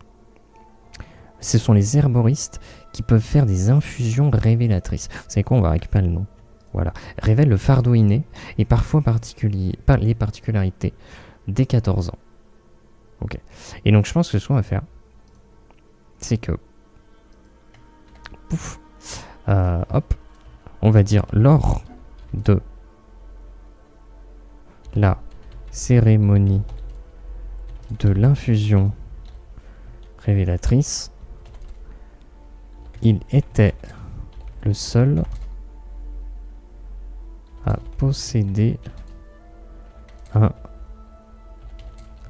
Ce sont les herboristes qui peuvent faire des infusions révélatrices. Vous savez quoi, on va récupérer le nom. Voilà. Révèle le fardeau inné et parfois les particularités dès 14 ans. Ok. Et donc je pense que ce qu'on va faire, c'est que... Pouf. Hop. On va dire lors de la cérémonie de l'infusion révélatrice, il était le seul à posséder un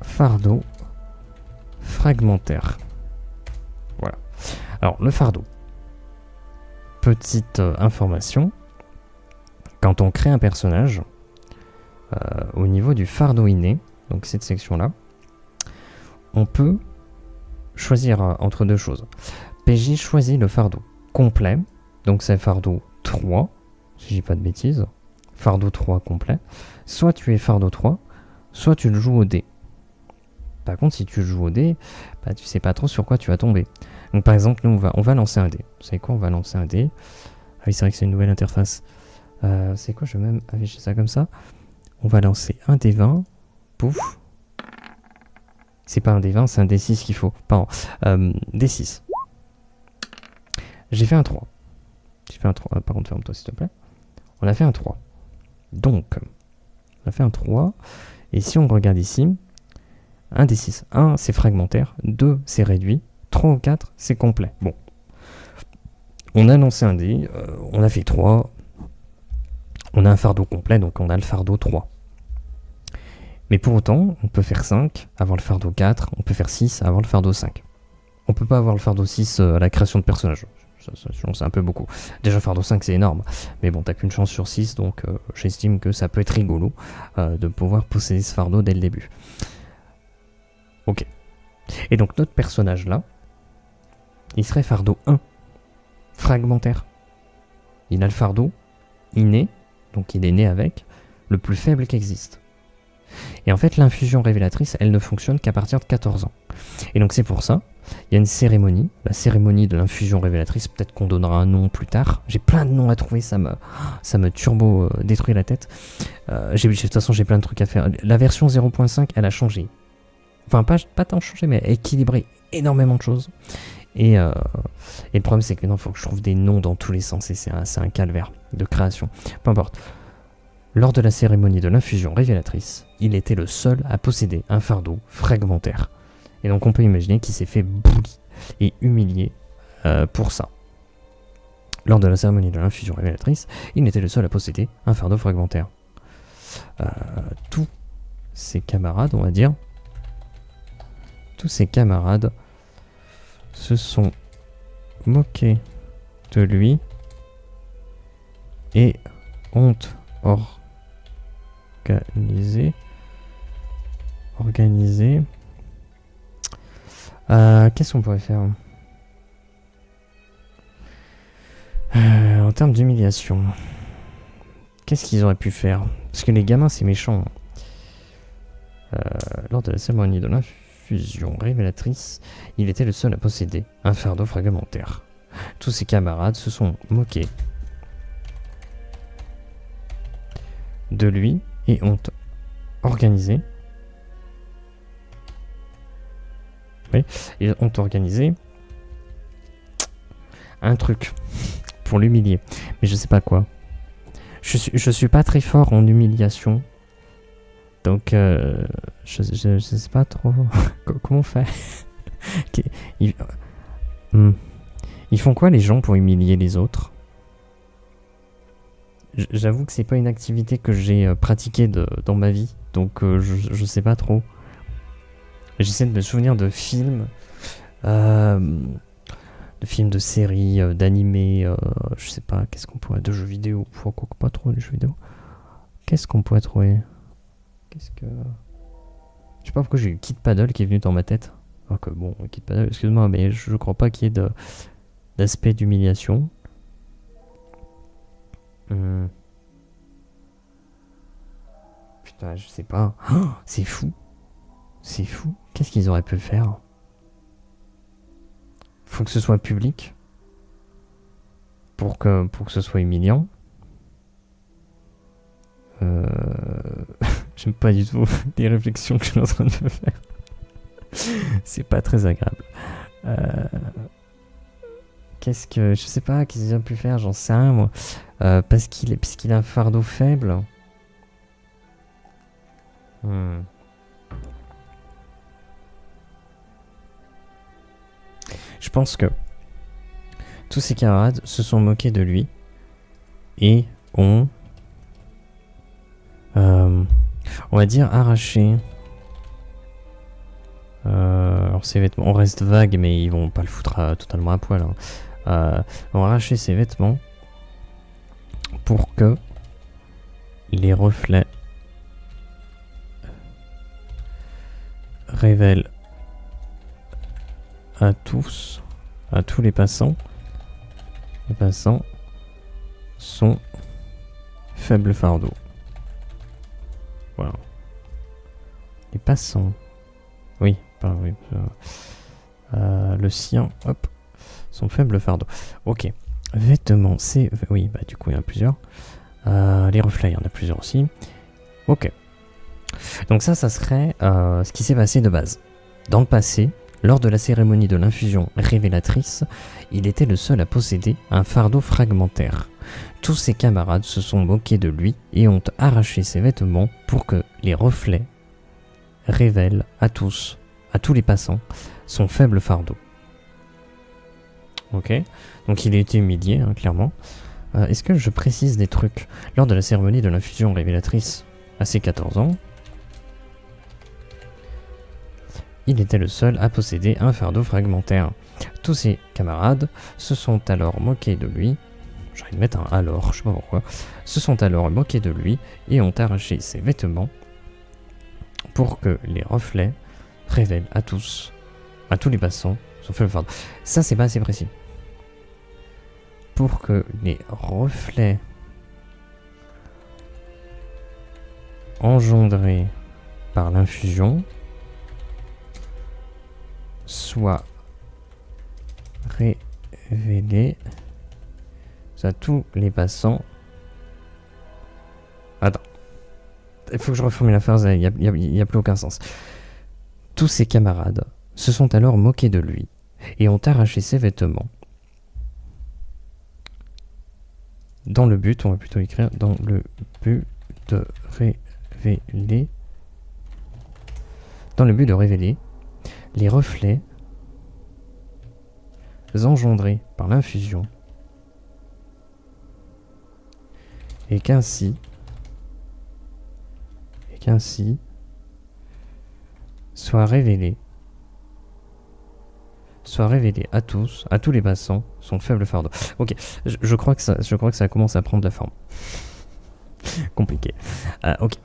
fardeau fragmentaire. Voilà. Alors, le fardeau. Petite information. Quand on crée un personnage, au niveau du fardeau inné, donc cette section-là, on peut choisir entre deux choses. PJ choisit le fardeau complet, donc c'est fardeau 3, si je dis pas de bêtises, fardeau 3 complet. Soit tu es fardeau 3, soit tu le joues au dé. Par contre, si tu le joues au dé, bah, tu sais pas trop sur quoi tu vas tomber. Donc par exemple, nous on va lancer un dé. Vous savez quoi, on va lancer un dé. Ah oui, c'est vrai que c'est une nouvelle interface. C'est quoi? Je vais même afficher ça comme ça. On va lancer un D20. Pouf. C'est pas un D20, c'est un D6 qu'il faut. Pardon. D6. J'ai fait un 3. J'ai fait un 3. Par contre, ferme-toi s'il te plaît. On a fait un 3. Donc, on a fait un 3. Et si on regarde ici, un D6. 1, c'est fragmentaire. 2, c'est réduit. 3 ou 4, c'est complet. Bon. On a lancé un dé. On a fait 3. On a un fardeau complet, donc on a le fardeau 3. Mais pour autant, on peut faire 5, avoir le fardeau 4. On peut faire 6, avoir le fardeau 5. On peut pas avoir le fardeau 6 à la création de personnages. C'est un peu beaucoup. Déjà, fardeau 5, c'est énorme. Mais bon, t'as qu'une chance sur 6, donc j'estime que ça peut être rigolo de pouvoir posséder ce fardeau dès le début. Ok. Et donc, notre personnage là, il serait fardeau 1. Fragmentaire. Il a le fardeau inné, donc il est né avec, le plus faible qui existe. Et en fait, l'infusion révélatrice, elle ne fonctionne qu'à partir de 14 ans. Et donc c'est pour ça, il y a une cérémonie, la cérémonie de l'infusion révélatrice, peut-être qu'on donnera un nom plus tard. J'ai plein de noms à trouver, ça me turbo détruit la tête. De toute façon, j'ai plein de trucs à faire. La version 0.5, elle a changé. Enfin, pas tant changé, mais équilibré énormément de choses. Et le problème, c'est que maintenant, il faut que je trouve des noms dans tous les sens, et c'est un calvaire de création. Peu importe. Lors de la cérémonie de l'infusion révélatrice, il était le seul à posséder un fardeau fragmentaire. Et donc on peut imaginer qu'il s'est fait bully et humilier pour ça. Lors de la cérémonie de l'infusion révélatrice, il était le seul à posséder un fardeau fragmentaire. Tous ses camarades, on va dire, se sont moqués de lui et ont organisé. Qu'est-ce qu'on pourrait faire en termes d'humiliation? Qu'est-ce qu'ils auraient pu faire? Parce que les gamins, c'est méchant. Lors de la cérémonie de l'infusion révélatrice, il était le seul à posséder un fardeau fragmentaire. Tous ses camarades se sont moqués de lui et ont organisé. Oui, ils ont organisé un truc pour l'humilier. Mais je sais pas quoi. Je suis pas très fort en humiliation. Donc, je sais pas trop comment on fait. Ils font quoi les gens pour humilier les autres? J'avoue que c'est pas une activité que j'ai pratiquée dans ma vie. Donc, je sais pas trop. J'essaie de me souvenir de films. De films, de séries, d'animés, je sais pas, qu'est-ce qu'on pourrait... De jeux vidéo, pourquoi pas trop de jeux vidéo. Qu'est-ce qu'on pourrait trouver? Je sais pas pourquoi j'ai eu Kid Paddle qui est venu dans ma tête. Alors que bon, Kid Paddle, excuse-moi, mais je crois pas qu'il y ait d'aspect d'humiliation. Putain, je sais pas. Oh, c'est fou. C'est fou. Qu'est-ce qu'ils auraient pu faire? Faut que ce soit public pour que ce soit humiliant. J'aime pas du tout les réflexions que je suis en train de faire. C'est pas très agréable. Qu'est-ce que... Je sais pas, qu'est-ce qu'ils ont pu faire, j'en sais rien moi. Parce qu'il a un fardeau faible. Je pense que tous ses camarades se sont moqués de lui et ont, on va dire, arraché. Alors ses vêtements, on reste vague, mais ils vont pas le foutre totalement à poil. Ont arraché ses vêtements pour que les reflets révèlent à tous les passants son faible fardeau. Voilà. Les passants. Oui, pas oui. Le sien, hop, son faible fardeau. Ok. Vêtements, c'est... Oui, bah du coup, il y en a plusieurs. Les reflets, il y en a plusieurs aussi. Ok. Donc ça serait ce qui s'est passé de base. Dans le passé, lors de la cérémonie de l'infusion révélatrice, il était le seul à posséder un fardeau fragmentaire. Tous ses camarades se sont moqués de lui et ont arraché ses vêtements pour que les reflets révèlent à tous les passants, son faible fardeau. Ok, donc il a été humilié, hein, clairement. Est-ce que je précise des trucs? Lors de la cérémonie de l'infusion révélatrice, à ses 14 ans, il était le seul à posséder un fardeau fragmentaire. Tous ses camarades se sont alors moqués de lui. J'ai envie de mettre un alors, je sais pas pourquoi. Se sont alors moqués de lui et ont arraché ses vêtements pour que les reflets révèlent à tous les passants, son faible fardeau. Ça, c'est pas assez précis. Pour que les reflets engendrés par l'infusion soient révélés à tous les passants. Attends. Il faut que je reformule la phrase, il n'y a plus aucun sens. Tous ses camarades se sont alors moqués de lui et ont arraché ses vêtements dans le but, on va plutôt écrire, dans le but de révéler, les reflets engendrés par l'infusion et qu'ainsi soit révélé à tous les passants, son faible fardeau. Ok, je crois que ça commence à prendre la forme. Compliqué. Ok.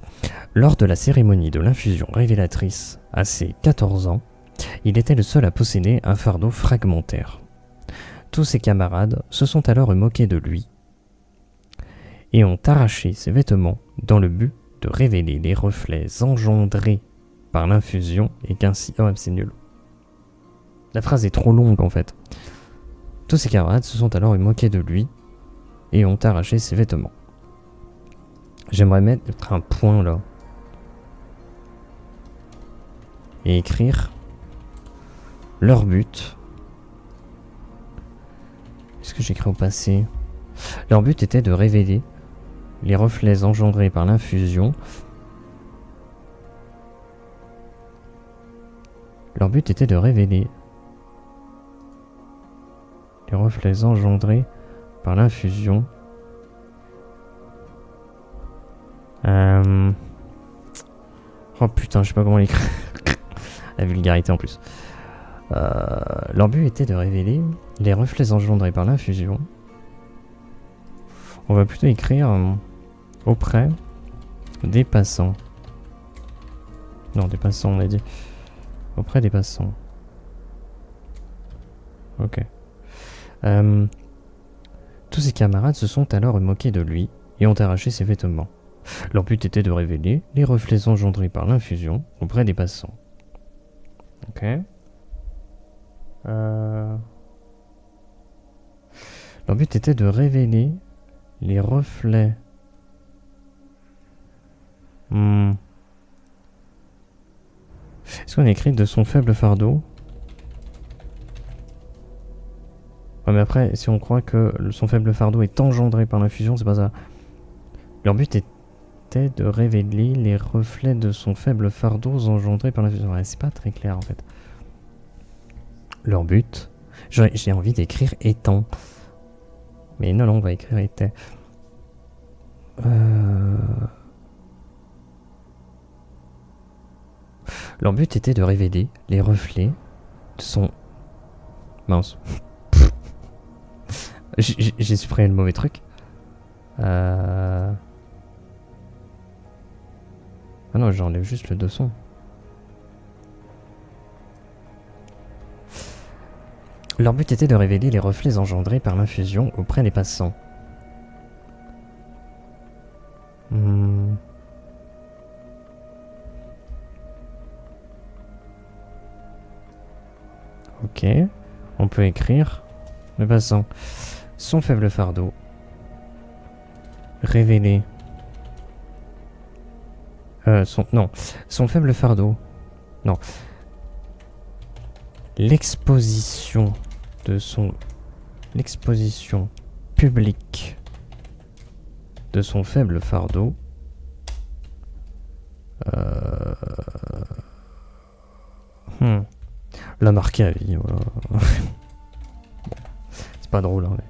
Lors de la cérémonie de l'infusion révélatrice, à ses 14 ans, il était le seul à posséder un fardeau fragmentaire. Tous ses camarades se sont alors moqués de lui et ont arraché ses vêtements dans le but de révéler les reflets engendrés par l'infusion et qu'ainsi... Oh, c'est nul. La phrase est trop longue en fait. Tous ses camarades se sont alors moqués de lui et ont arraché ses vêtements. J'aimerais mettre un point là. Et écrire leur but. Est-ce que j'écris au passé? Leur but était de révéler les reflets engendrés par l'infusion. Leur but était de révéler les reflets engendrés par l'infusion. Oh putain, je sais pas comment l'écrire. La vulgarité en plus. Leur but était de révéler les reflets engendrés par l'infusion. On va plutôt écrire auprès des passants. Non, des passants, on a dit. Auprès des passants. Ok. Tous ses camarades se sont alors moqués de lui et ont arraché ses vêtements. Leur but était de révéler les reflets engendrés par l'infusion auprès des passants. Ok. Leur but était de révéler les reflets. Est-ce qu'on écrit de son faible fardeau? Ouais, mais après, si on croit que son faible fardeau est engendré par l'infusion, c'est pas ça. Leur but était de révéler les reflets de son faible fardeau engendré par l'infusion. Ouais, c'est pas très clair en fait. Leur but, j'ai envie d'écrire étant. Mais non, on va écrire était. Leur but était de révéler les reflets de son... Mince. J'ai supprimé le mauvais truc. Ah non, j'enlève juste le deux sons. Leur but était de révéler les reflets engendrés par l'infusion auprès des passants. Ok, on peut écrire les passants. Son faible fardeau. Révéler. Son faible fardeau. Non. L'exposition publique de son faible fardeau. La marquer à vie, voilà. C'est pas drôle, hein, mais...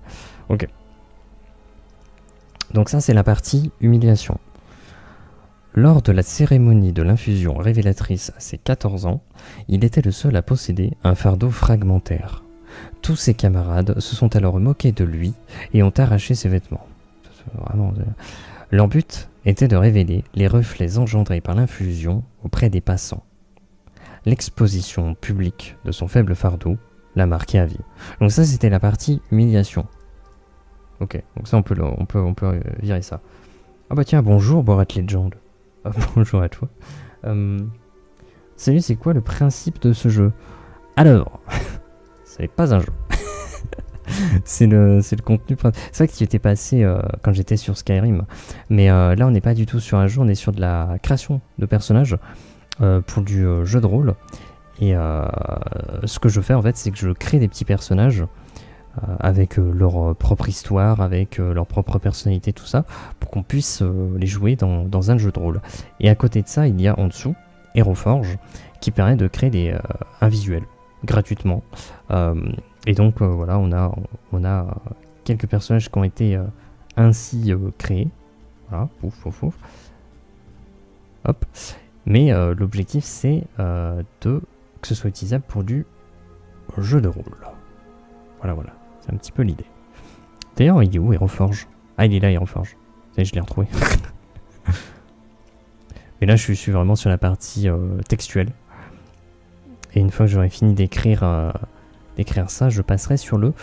Ok. Donc ça, c'est la partie humiliation. Lors de la cérémonie de l'infusion révélatrice à ses 14 ans, il était le seul à posséder un fardeau fragmentaire. Tous ses camarades se sont alors moqués de lui et ont arraché ses vêtements. Vraiment, leur but était de révéler les reflets engendrés par l'infusion auprès des passants. L'exposition publique de son faible fardeau l'a marqué à vie. Donc ça, c'était la partie humiliation. Ok, donc ça, on peut virer ça. Ah bah tiens, bonjour Borat Legend. Bonjour à toi. Salut, c'est quoi le principe de ce jeu? Alors, ce n'est pas un jeu. c'est le contenu. C'est vrai que tu étais passé quand j'étais sur Skyrim. Mais là, on n'est pas du tout sur un jeu, on est sur de la création de personnages pour du jeu de rôle. Et ce que je fais en fait, c'est que je crée des petits personnages avec leur propre histoire, avec leur propre personnalité, tout ça, pour qu'on puisse les jouer dans un jeu de rôle. Et à côté de ça, il y a en dessous HeroForge, qui permet de créer un visuel gratuitement. Et donc voilà, on a quelques personnages qui ont été ainsi créés. Voilà, pouf. Hop. Mais l'objectif, c'est que ce soit utilisable pour du jeu de rôle. Voilà. C'est un petit peu l'idée. D'ailleurs, il est où HeroForge? Ah, il est là, HeroForge. Ça y est, je l'ai retrouvé. Mais là, je suis vraiment sur la partie textuelle. Et une fois que j'aurai fini d'écrire ça, je passerai sur le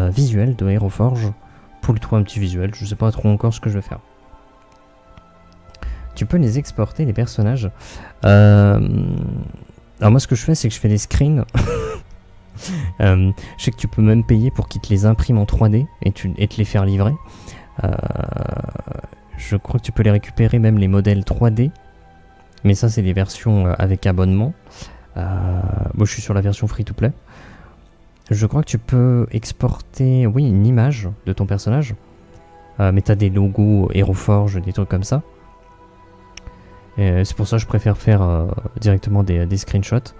visuel de HeroForge pour lui trouver un petit visuel. Je sais pas trop encore ce que je vais faire. Tu peux les exporter, les personnages. Alors moi, ce que je fais, c'est que je fais des screens. Je sais que tu peux même payer pour qu'ils te les impriment en 3D et te les faire livrer. Je crois que tu peux les récupérer, même les modèles 3D. Mais ça, c'est des versions avec abonnement. Moi, je suis sur la version free-to-play. Je crois que tu peux exporter, oui, une image de ton personnage. Mais tu as des logos HeroForge, des trucs comme ça. C'est pour ça que je préfère faire directement des screenshots.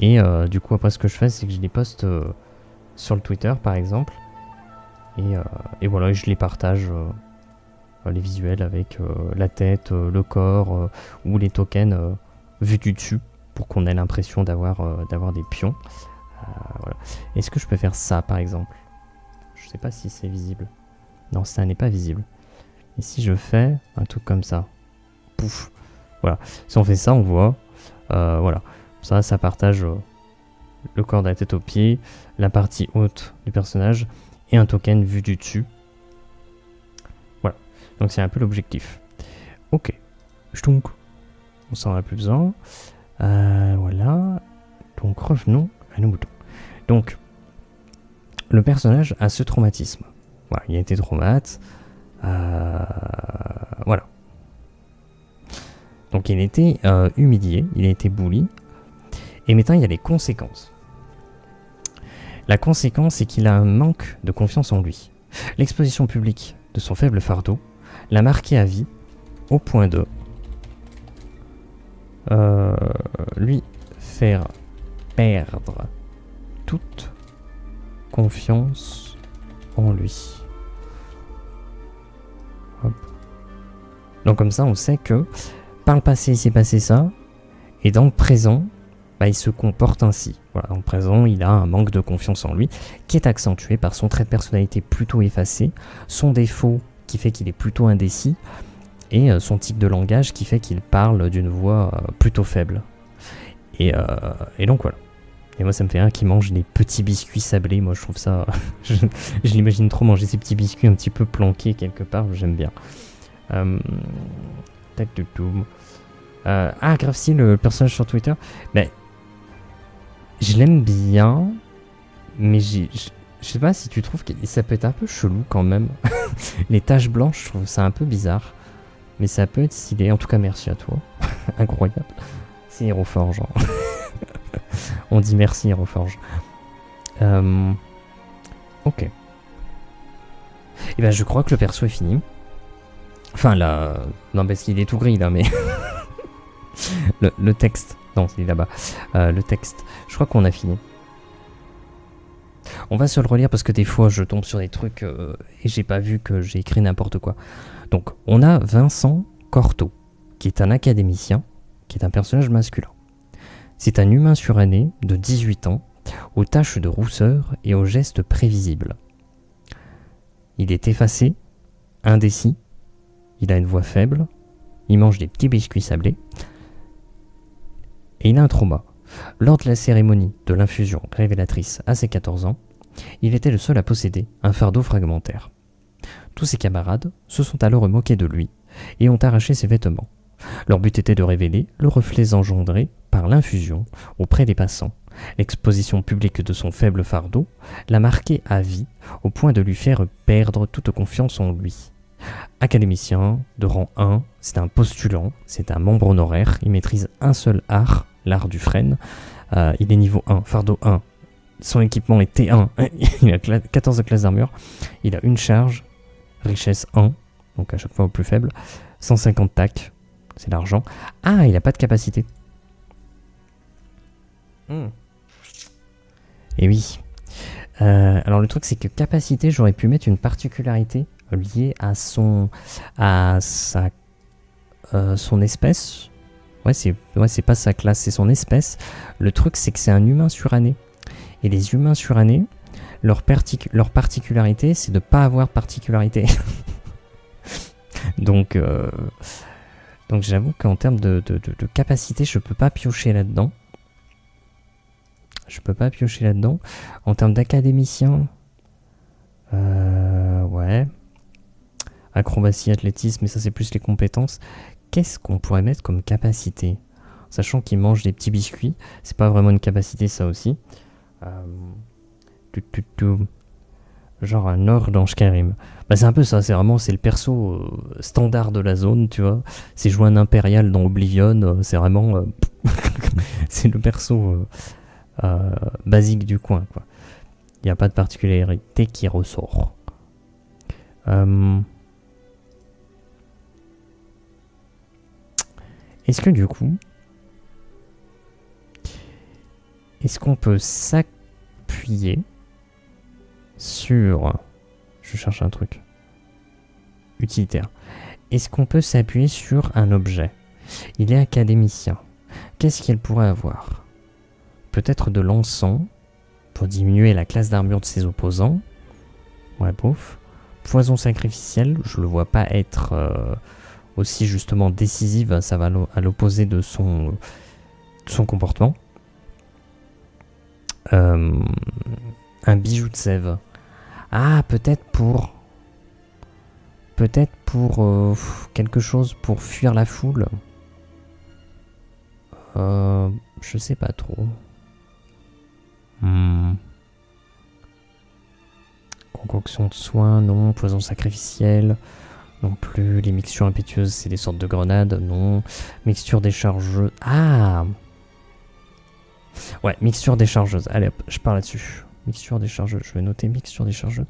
Et du coup, après, ce que je fais, c'est que je les poste sur le Twitter, par exemple. Et voilà, je les partage, les visuels avec la tête, le corps ou les tokens vus du dessus, pour qu'on ait l'impression d'avoir des pions. Voilà. Est-ce que je peux faire ça, par exemple? Je sais pas si c'est visible. Non, ça n'est pas visible. Et si je fais un truc comme ça? Pouf. Voilà. Si on fait ça, on voit. Voilà. Ça partage le corps de la tête aux pieds, la partie haute du personnage et un token vu du dessus. Voilà. Donc c'est un peu l'objectif. Ok. Ch'tounk. On s'en a plus besoin. Voilà. Donc revenons à nos moutons. Donc, le personnage a ce traumatisme. Voilà, il a été traumatisé. Voilà. Donc il a été humilié, il a été bully. Et maintenant, il y a les conséquences. La conséquence, c'est qu'il a un manque de confiance en lui. L'exposition publique de son faible fardeau l'a marqué à vie au point de lui faire perdre toute confiance en lui. Hop. Donc comme ça, on sait que par le passé, il s'est passé ça, et dans le présent, il se comporte ainsi. Voilà, dans le présent, il a un manque de confiance en lui, qui est accentué par son trait de personnalité plutôt effacé, son défaut qui fait qu'il est plutôt indécis, et son type de langage qui fait qu'il parle d'une voix plutôt faible. Et donc voilà. Et moi, ça me fait rire qu'il mange des petits biscuits sablés. Moi, je trouve ça... je l'imagine trop manger ces petits biscuits un petit peu planqués quelque part. J'aime bien. Tac de tout. Grave si, le personnage sur Twitter. Mais je l'aime bien. Mais je Je sais pas si tu trouves que ça peut être un peu chelou quand même. Les taches blanches, je trouve ça un peu bizarre. Mais ça peut être stylé. En tout cas, merci à toi. Incroyable. C'est Héroforge. Hein. On dit merci Héroforge. Ok. Et ben je crois que le perso est fini. Enfin là... Non parce qu'il est tout gris là mais... le texte. Non, il est là-bas. Le texte. Je crois qu'on a fini. On va se le relire parce que des fois je tombe sur des trucs et j'ai pas vu que j'ai écrit n'importe quoi. Donc on a Vincent Cortot, qui est un académicien, qui est un personnage masculin. C'est un humain suranné de 18 ans, aux taches de rousseur et aux gestes prévisibles. Il est effacé, indécis, il a une voix faible, il mange des petits biscuits sablés, et il a un trauma. Lors de la cérémonie de l'infusion révélatrice à ses 14 ans, il était le seul à posséder un fardeau fragmentaire. Tous ses camarades se sont alors moqués de lui et ont arraché ses vêtements. Leur but était de révéler le reflet engendré par l'infusion auprès des passants. L'exposition publique de son faible fardeau l'a marqué à vie au point de lui faire perdre toute confiance en lui. Académicien de rang 1, c'est un postulant, c'est un membre honoraire, il maîtrise un seul art, l'art du frêne. Il est niveau 1, fardeau 1, son équipement est T1, il a 14 classes d'armure, il a une charge, richesse 1, donc à chaque fois au plus faible, 150 tac, c'est l'argent. Ah, il a pas de capacité. Et oui. Alors le truc c'est que capacité, j'aurais pu mettre une particularité liée à son espèce. Ouais, c'est pas sa classe, c'est son espèce. Le truc c'est que c'est un humain suranné. Et les humains surannés, leur particularité c'est de pas avoir de particularité. Donc j'avoue qu'en termes de capacité, je peux pas piocher là-dedans. En termes d'académicien, ouais. Acrobatie, athlétisme, mais ça c'est plus les compétences. Qu'est-ce qu'on pourrait mettre comme capacité ? Sachant qu'il mange des petits biscuits, c'est pas vraiment une capacité ça aussi. Genre un or dans Skyrim. Bah c'est un peu ça, c'est le perso standard de la zone, tu vois. C'est jouer un impérial dans Oblivion, c'est vraiment... c'est le perso basique du coin, quoi. Il n'y a pas de particularité qui ressort. Est-ce que du coup... Est-ce qu'on peut s'appuyer sur... Je cherche un truc. Utilitaire. Est-ce qu'on peut s'appuyer sur un objet ? Il est académicien. Qu'est-ce qu'il pourrait avoir ? Peut-être de l'encens pour diminuer la classe d'armure de ses opposants. Ouais, bof. Poison sacrificiel, je le vois pas être aussi justement décisive, ça va à l'opposé de son comportement. Un bijou de sève. Ah, peut-être pour quelque chose pour fuir la foule. Je sais pas trop. Concoction de soins, non. Poison sacrificiel, non plus. Les mixtures impétueuses, c'est des sortes de grenades, non. Mixture déchargeuse. Ah, ouais, mixture déchargeuse. Allez hop, je pars là-dessus. Mixture déchargeuse. Je vais noter mixture déchargeuse.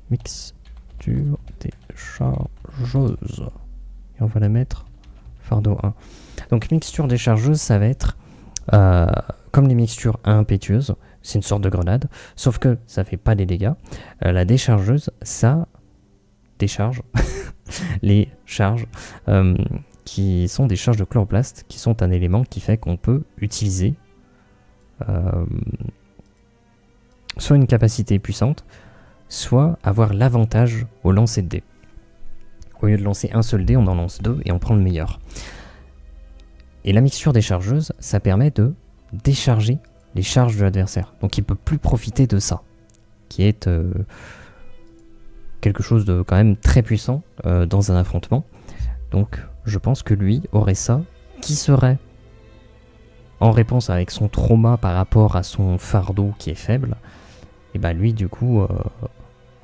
Mixture déchargeuse. Et on va la mettre fardeau 1. Donc mixture déchargeuse, ça va être comme les mixtures impétueuses. C'est une sorte de grenade, sauf que ça fait pas des dégâts. La déchargeuse, ça décharge les charges qui sont des charges de chloroplaste, qui sont un élément qui fait qu'on peut utiliser soit une capacité puissante, soit avoir l'avantage au lancer de dés. Au lieu de lancer un seul dé, on en lance deux et on prend le meilleur. Et la mixture déchargeuse, ça permet de décharger les charges de l'adversaire. Donc il ne peut plus profiter de ça, qui est quelque chose de quand même très puissant dans un affrontement. Donc je pense que lui aurait ça, qui serait en réponse avec son trauma par rapport à son fardeau qui est faible, et bah lui du coup,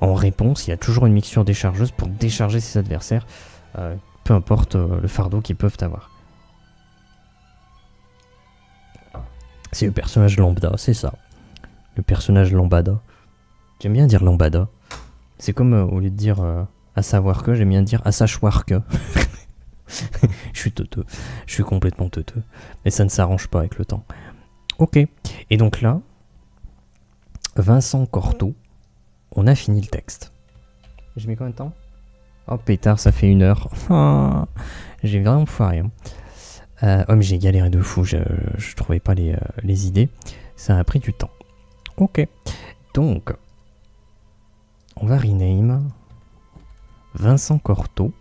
en réponse, il y a toujours une mixture déchargeuse pour décharger ses adversaires, peu importe le fardeau qu'ils peuvent avoir. C'est le personnage lambda, c'est ça. Le personnage lambada. J'aime bien dire lambada. C'est comme au lieu de dire à savoir que, j'aime bien dire à savoir que. Je suis teuteux. Je suis complètement teuteux. Mais ça ne s'arrange pas avec le temps. Ok. Et donc là, Vincent Cortot, on a fini le texte. J'ai mis combien de temps? Oh pétard, ça fait 1 heure. J'ai vraiment foiré. Oh mais j'ai galéré de fou, je trouvais pas les idées. Ça a pris du temps. Ok. Donc, on va rename Vincent Cortot.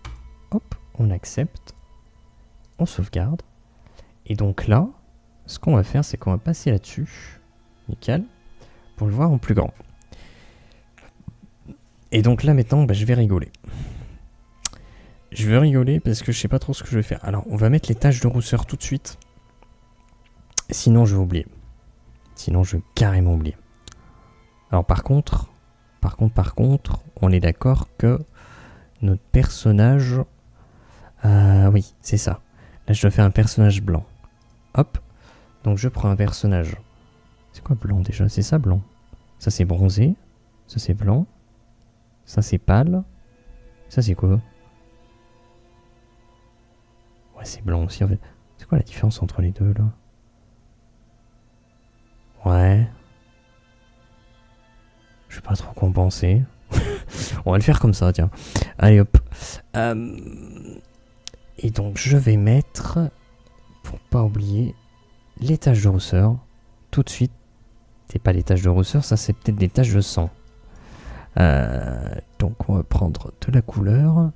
Hop, on accepte. On sauvegarde. Et donc là, ce qu'on va faire, c'est qu'on va passer là-dessus. Nickel. Pour le voir en plus grand. Et donc là maintenant, je vais rigoler. Je vais rigoler parce que je sais pas trop ce que je vais faire. Alors, on va mettre les taches de rousseur tout de suite. Sinon, je vais oublier. Sinon, je vais carrément oublier. Alors, par contre, on est d'accord que notre personnage... oui, c'est ça. Là, je dois faire un personnage blanc. Hop. Donc, je prends un personnage. C'est quoi blanc déjà? C'est ça, blanc. Ça, c'est bronzé. Ça, c'est blanc. Ça, c'est pâle. Ça, c'est quoi? Ouais, c'est blanc aussi, en fait. C'est quoi la différence entre les deux, là? Ouais. Je sais pas trop quoi en penser. On va le faire comme ça, tiens. Allez, hop. Et donc, je vais mettre, pour pas oublier, les taches de rousseur. Tout de suite. C'est pas les taches de rousseur, ça, c'est peut-être des taches de sang. Donc, on va prendre de la couleur.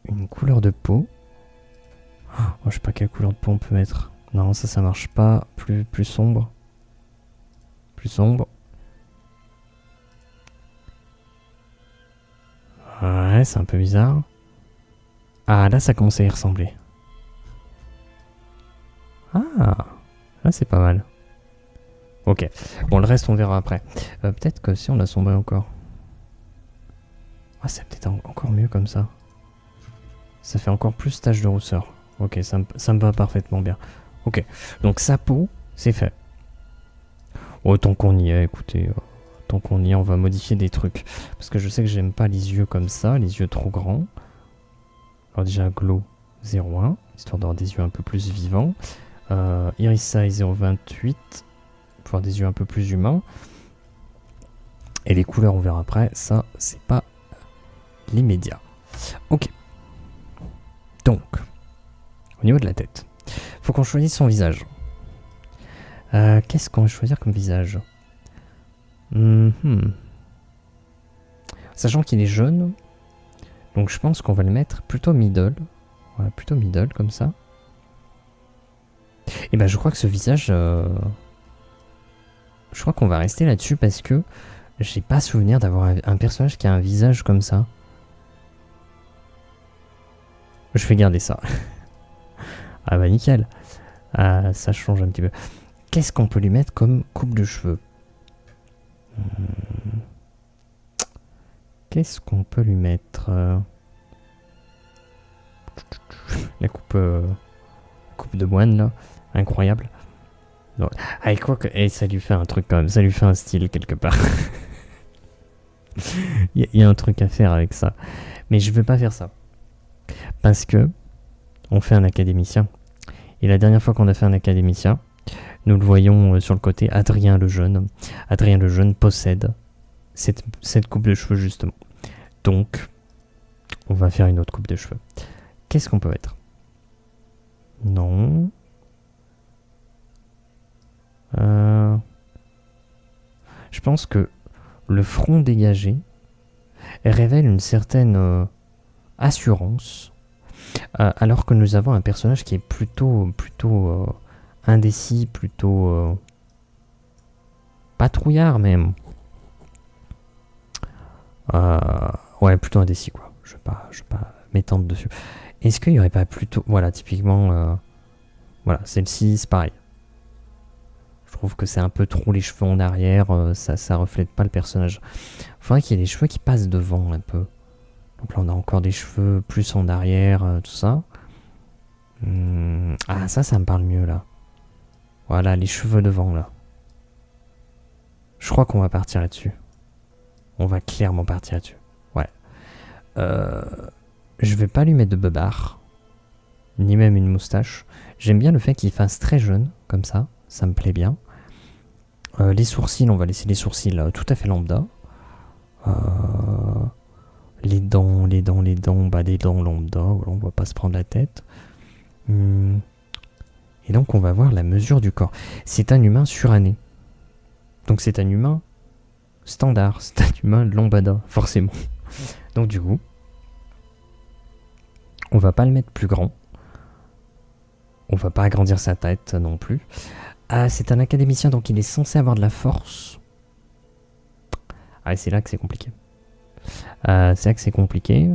Une couleur de peau. Oh, je sais pas quelle couleur de peau on peut mettre. Non, ça marche pas. Plus sombre. Plus sombre. Ouais, c'est un peu bizarre. Ah, là, ça commence à y ressembler. Ah, là, c'est pas mal. Ok. Bon, le reste, on verra après. Peut-être que si on a sombré encore. Ah, c'est peut-être encore mieux comme ça. Ça fait encore plus tache de rousseur. Ok, ça me va parfaitement bien. Ok, donc sa peau, c'est fait. Oh, tant qu'on y est, écoutez, tant qu'on y est, on va modifier des trucs. Parce que je sais que j'aime pas les yeux comme ça, les yeux trop grands. Alors déjà, glow 0,1, histoire d'avoir des yeux un peu plus vivants. Iris size 0,28, pour avoir des yeux un peu plus humains. Et les couleurs, on verra après, ça, c'est pas l'immédiat. Ok. Donc, au niveau de la tête, faut qu'on choisisse son visage. Qu'est-ce qu'on va choisir comme visage? Sachant qu'il est jeune, donc je pense qu'on va le mettre plutôt middle. Voilà, plutôt middle, comme ça. Et ben je crois que ce visage... je crois qu'on va rester là-dessus parce que j'ai pas souvenir d'avoir un personnage qui a un visage comme ça. Je vais garder ça. Ah bah nickel. Ça change un petit peu. Qu'est-ce qu'on peut lui mettre comme coupe de cheveux? Qu'est-ce qu'on peut lui mettre? La coupe de moine là. Incroyable. Ah, et quoi que... Et ça lui fait un truc quand même. Ça lui fait un style quelque part. Il y a un truc à faire avec ça. Mais je veux pas faire ça. Parce que on fait un académicien. Et la dernière fois qu'on a fait un académicien, nous le voyons sur le côté, Adrien le Jeune. Adrien le Jeune possède cette coupe de cheveux justement. Donc, on va faire une autre coupe de cheveux. Qu'est-ce qu'on peut mettre? Non. Je pense que le front dégagé révèle une certaine assurance, alors que nous avons un personnage qui est plutôt indécis, plutôt patrouillard même. Ouais, plutôt indécis quoi. Je vais pas m'étendre dessus. Est-ce qu'il y aurait pas plutôt, voilà, typiquement, voilà, celle-ci c'est pareil. Je trouve que c'est un peu trop les cheveux en arrière, ça reflète pas le personnage. Faudrait qu'il y ait des cheveux qui passent devant un peu. Donc là on a encore des cheveux plus en arrière, tout ça. Ah ça me parle mieux là. Voilà, les cheveux devant là. Je crois qu'on va partir là-dessus. On va clairement partir là-dessus. Ouais. Je vais pas lui mettre de beubare. Ni même une moustache. J'aime bien le fait qu'il fasse très jeune, comme ça. Ça me plaît bien. Les sourcils, on va laisser les sourcils tout à fait lambda. Les dents, bah des dents lambda. Voilà, on va pas se prendre la tête. Et donc on va voir la mesure du corps. C'est un humain suranné. Donc c'est un humain standard. C'est un humain lambada, forcément. Donc du coup, on va pas le mettre plus grand. On va pas agrandir sa tête non plus. C'est un académicien, donc il est censé avoir de la force. Ah, c'est là que c'est compliqué. C'est là que c'est compliqué.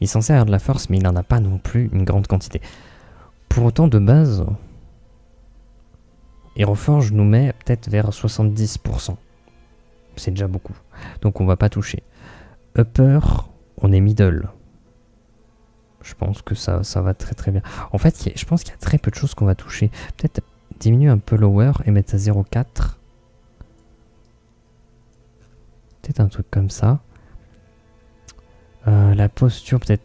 Il est censé avoir de la force, mais il n'en a pas non plus une grande quantité. Pour autant, de base, Aeroforge nous met peut-être vers 70%. C'est déjà beaucoup. Donc on va pas toucher. Upper, on est middle. Je pense que ça va très très bien. En fait, je pense qu'il y a très peu de choses qu'on va toucher. Peut-être diminuer un peu lower et mettre à 0,4. Peut-être un truc comme ça. La posture, peut-être...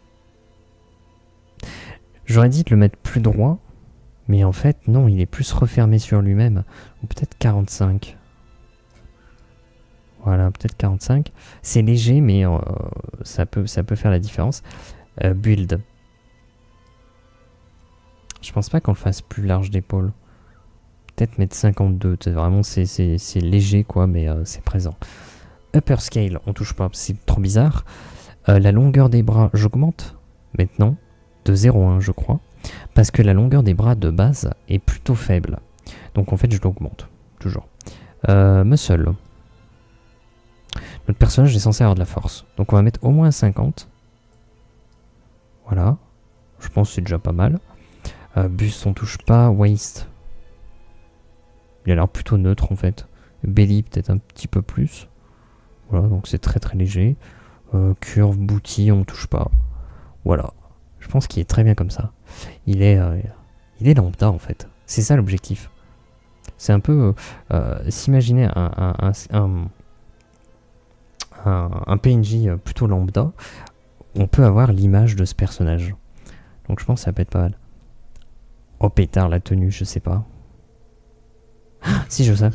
J'aurais dit de le mettre plus droit. Mais en fait, non, il est plus refermé sur lui-même. Ou peut-être 45. Voilà, peut-être 45. C'est léger, mais ça peut faire la différence. Build. Je pense pas qu'on le fasse plus large d'épaule. Peut-être mettre 52. Vraiment, c'est léger, quoi, mais c'est présent. Upper scale, on touche pas, c'est trop bizarre. La longueur des bras, j'augmente maintenant de 0,1, je crois. Parce que la longueur des bras de base est plutôt faible. Donc en fait, je l'augmente. Toujours. Muscle. Notre personnage est censé avoir de la force. Donc on va mettre au moins 50. Voilà. Je pense que c'est déjà pas mal. Buste, on touche pas. Waist. Il a l'air plutôt neutre en fait. Belly, peut-être un petit peu plus. Voilà, donc c'est très très léger. Curve, booty, on touche pas. Voilà. Je pense qu'il est très bien comme ça. Il est lambda en fait. C'est ça l'objectif. C'est un peu s'imaginer un PNJ plutôt lambda, on peut avoir l'image de ce personnage. Donc je pense que ça peut être pas mal. Oh pétard, la tenue, je sais pas. Ah, si, je sais.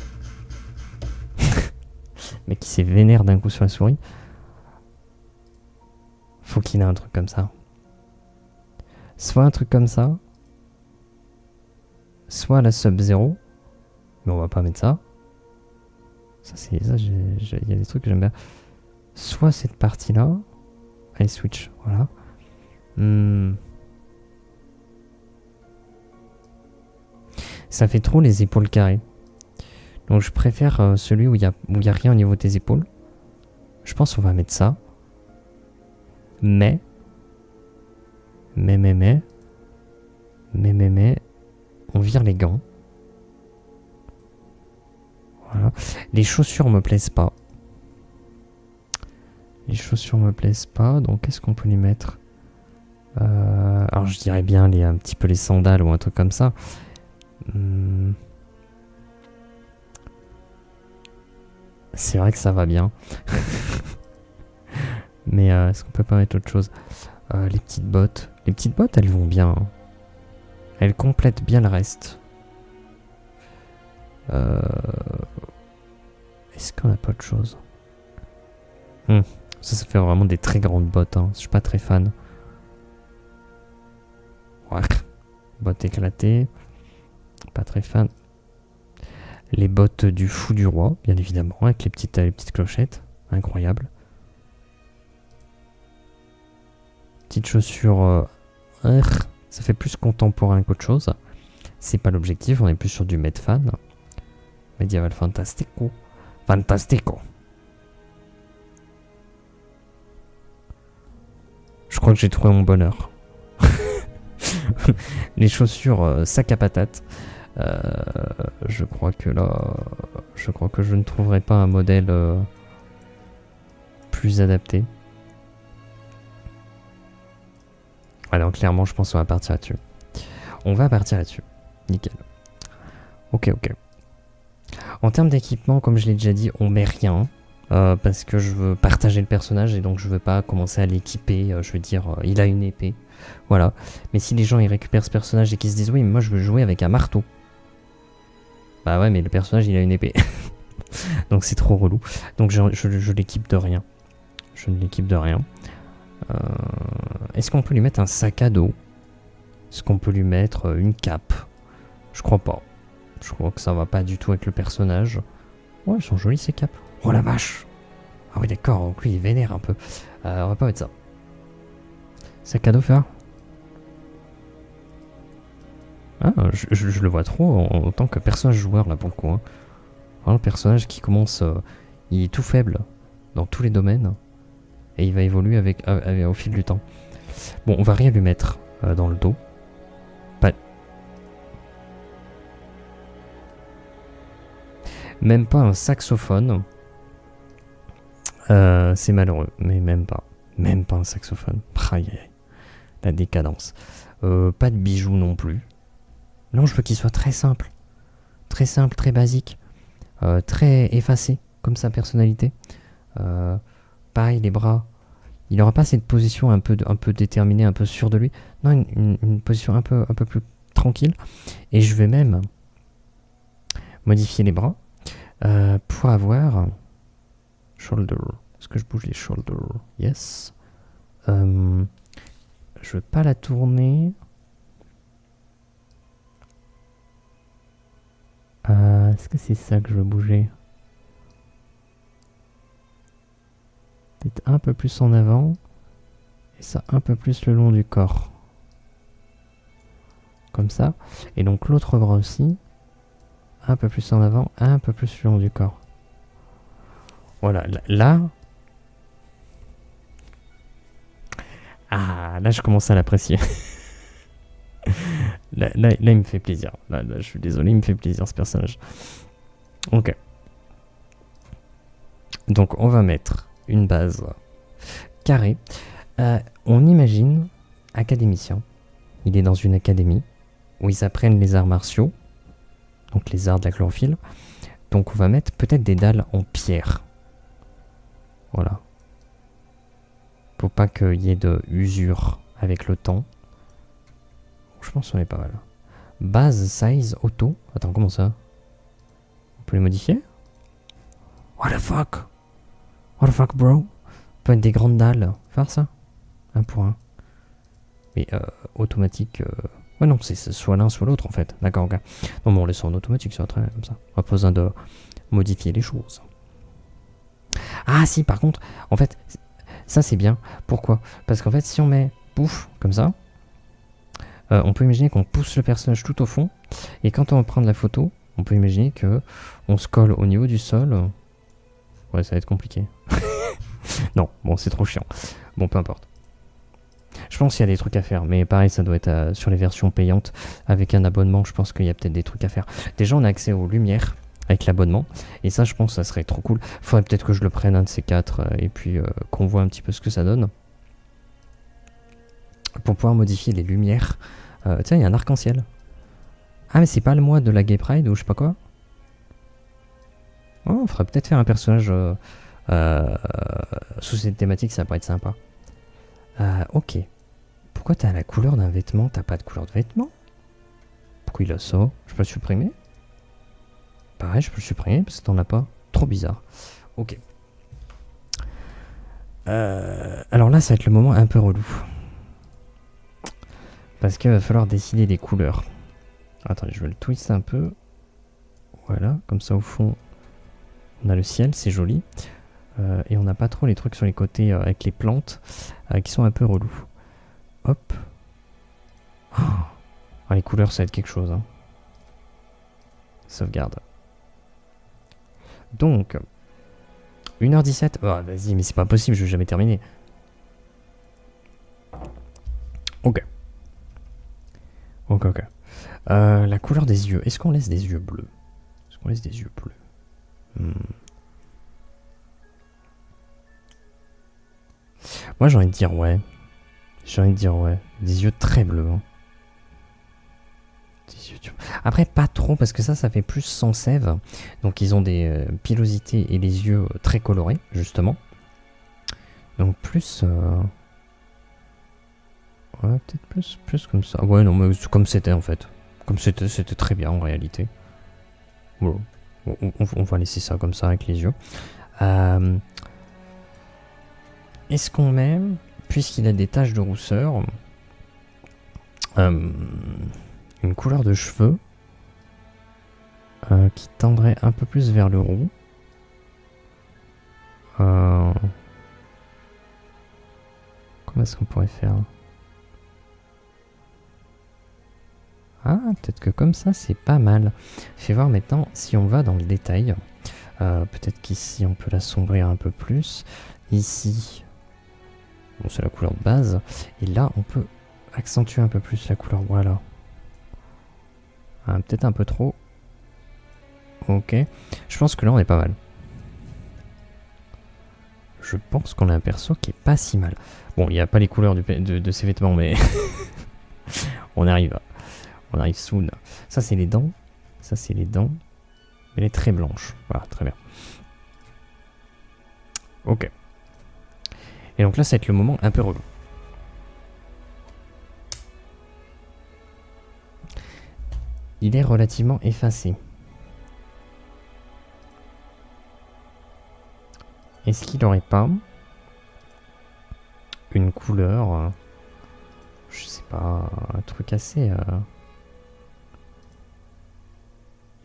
Mais qui s'est vénère d'un coup sur la souris. Faut qu'il ait un truc comme ça. Soit un truc comme ça. Soit la Sub-Zero. Mais on va pas mettre ça. Il y a des trucs que j'aime bien. Soit cette partie-là. Allez, switch, voilà. Ça fait trop les épaules carrées. Donc je préfère celui où il y a rien au niveau des épaules. Je pense qu'on va mettre ça. Mais, on vire les gants. Voilà. Les chaussures me plaisent pas. Donc qu'est-ce qu'on peut lui mettre? Alors je dirais bien un petit peu les sandales ou un truc comme ça. C'est vrai que ça va bien. Mais est-ce qu'on peut pas mettre autre chose? Les petites bottes. Les petites bottes, elles vont bien. Hein. Elles complètent bien le reste. Est-ce qu'on a pas autre chose? Ça fait vraiment des très grandes bottes. Hein. Je suis pas très fan. Ouais. Bottes éclatées. Pas très fan. Les bottes du fou du roi, bien évidemment, avec les petites clochettes. Incroyable. Petites chaussures. Ça fait plus contemporain qu'autre chose. C'est pas l'objectif, on est plus sur du Medfan. Medieval Fantastico. crois que j'ai trouvé mon bonheur. Les chaussures sac à patate. Je crois que là... Je crois que je ne trouverai pas un modèle plus adapté. Alors clairement, je pense qu'on va partir là-dessus. On va partir là-dessus. Nickel. Ok. En termes d'équipement, comme je l'ai déjà dit, on met rien. Parce que je veux partager le personnage et donc je veux pas commencer à l'équiper. Je veux dire, il a une épée. Voilà. Mais si les gens ils récupèrent ce personnage et qu'ils se disent oui, mais moi je veux jouer avec un marteau. Bah ouais, mais le personnage il a une épée. Donc c'est trop relou. Donc je l'équipe de rien. Je ne l'équipe de rien. Est-ce qu'on peut lui mettre un sac à dos? Est-ce qu'on peut lui mettre une cape? Je crois pas. Je crois que ça va pas du tout avec le personnage. Ouais, elles sont jolies ces capes. Oh la vache! Ah oui d'accord, donc lui il vénère un peu. On va pas mettre ça. Sac à dos faire? Ah, je le vois trop en tant que personnage joueur là pour le coup. Hein. Un personnage qui commence... il est tout faible dans tous les domaines. Et il va évoluer au fil du temps. Bon, on va rien lui mettre dans le dos. Pas... Même pas un saxophone. C'est malheureux, mais même pas. Même pas un saxophone. Aïe, aïe. La décadence. Pas de bijoux non plus. Non, je veux qu'il soit très simple. Très simple, très basique. Très effacé, comme sa personnalité. Pareil, les bras. Il n'aura pas cette position un peu déterminée, un peu sûre de lui. Non, une position un peu plus tranquille. Et je vais même modifier les bras pour avoir shoulder. Est-ce que je bouge les shoulders? Yes. Je veux pas la tourner. Est-ce que c'est ça que je veux bouger? Peut-être un peu plus en avant. Et ça un peu plus le long du corps. Comme ça. Et donc l'autre bras aussi. Un peu plus en avant, un peu plus le long du corps. Voilà, là... Ah, là je commence à l'apprécier. là, il me fait plaisir. Là, je suis désolé, il me fait plaisir ce personnage. Ok. Donc on va mettre une base carrée. On imagine académicien. Il est dans une académie où ils apprennent les arts martiaux. Donc les arts de la chlorophylle. Donc on va mettre peut-être des dalles en pierre. Voilà. Pour pas qu'il y ait de usure avec le temps. Je pense qu'on est pas mal. Base size auto. Attends, comment ça? On peut les modifier? What the fuck? What the fuck, bro? On peut mettre des grandes dalles. Faire ça? 1 pour 1. Mais automatique... Ouais non, c'est soit l'un soit l'autre en fait. D'accord, ok. Non mais on laisse en automatique, ça va très bien comme ça. On n'a pas besoin de modifier les choses. Ah si, par contre, en fait, ça c'est bien. Pourquoi? Parce qu'en fait, si on met pouf, comme ça, on peut imaginer qu'on pousse le personnage tout au fond. Et quand on va prendre la photo, on peut imaginer que on se colle au niveau du sol. Ouais, ça va être compliqué. Non, bon, c'est trop chiant. Bon, peu importe. Je pense qu'il y a des trucs à faire, mais pareil, ça doit être sur les versions payantes. Avec un abonnement, je pense qu'il y a peut-être des trucs à faire. Déjà, on a accès aux lumières avec l'abonnement, et ça, je pense que ça serait trop cool. Faudrait peut-être que je le prenne un de ces 4, et puis qu'on voit un petit peu ce que ça donne. Pour pouvoir modifier les lumières. Tiens, il y a un arc-en-ciel. Ah, mais c'est pas le mois de la Gay Pride, ou je sais pas quoi. Oh, on ferait peut-être faire un personnage sous cette thématique, ça pourrait être sympa. Ok. Pourquoi t'as la couleur d'un vêtement? T'as pas de couleur de vêtement? Pourquoi il a ça? Je peux le supprimer? Pareil, je peux le supprimer parce que t'en as pas. Trop bizarre. Ok. Alors là, ça va être le moment un peu relou. Parce qu'il va falloir décider des couleurs. Attendez, je vais le twister un peu. Voilà, comme ça au fond, on a le ciel, c'est joli. Et on n'a pas trop les trucs sur les côtés avec les plantes qui sont un peu relous. Hop. Oh, les couleurs, ça va être quelque chose. Hein. Sauvegarde. Donc, 1h17. Oh, vas-y, mais c'est pas possible, je vais jamais terminer. Ok. Ok, ok. La couleur des yeux. Est-ce qu'on laisse des yeux bleus? Est-ce qu'on laisse des yeux bleus? Moi, j'ai envie de dire ouais. J'ai envie de dire ouais. Des yeux très bleus. Hein. Après, pas trop, parce que ça fait plus sans sève. Donc, ils ont des pilosités et les yeux très colorés, justement. Donc, plus... Ouais, peut-être plus comme ça. Ouais, non, mais comme c'était, en fait. Comme c'était très bien, en réalité. Bon, on va laisser ça comme ça, avec les yeux. Est-ce qu'on met, puisqu'il a des taches de rousseur, une couleur de cheveux qui tendrait un peu plus vers le roux. Comment est-ce qu'on pourrait faire? Ah, peut-être que comme ça, c'est pas mal. Fais voir maintenant si on va dans le détail. Peut-être qu'ici, on peut l'assombrir un peu plus. Ici, bon, c'est la couleur de base. Et là, on peut accentuer un peu plus la couleur. Voilà. Ah, peut-être un peu trop. Ok. Je pense que là, on est pas mal. Je pense qu'on a un perso qui est pas si mal. Bon, il n'y a pas les couleurs de ses vêtements, mais on arrive. On arrive soon. Ça, c'est les dents. Ça, c'est les dents. Elle est très blanche. Voilà, très bien. Ok. Et donc là, ça va être le moment un peu relou. Il est relativement effacé. Est-ce qu'il n'aurait pas une couleur, je sais pas, un truc assez...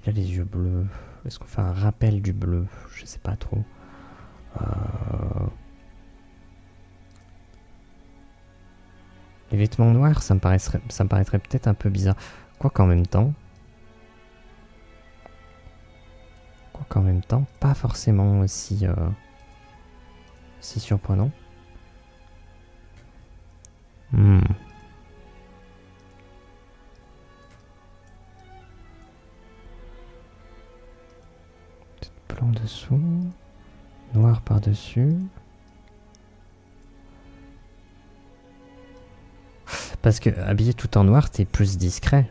Il a les yeux bleus. Est-ce qu'on fait un rappel du bleu? Je sais pas trop. Les vêtements noirs, ça me paraîtrait peut-être un peu bizarre. Quoi qu'en même temps... pas forcément aussi... si surprenant. Peut-être blanc dessous, noir par-dessus. Parce que habillé tout en noir, t'es plus discret.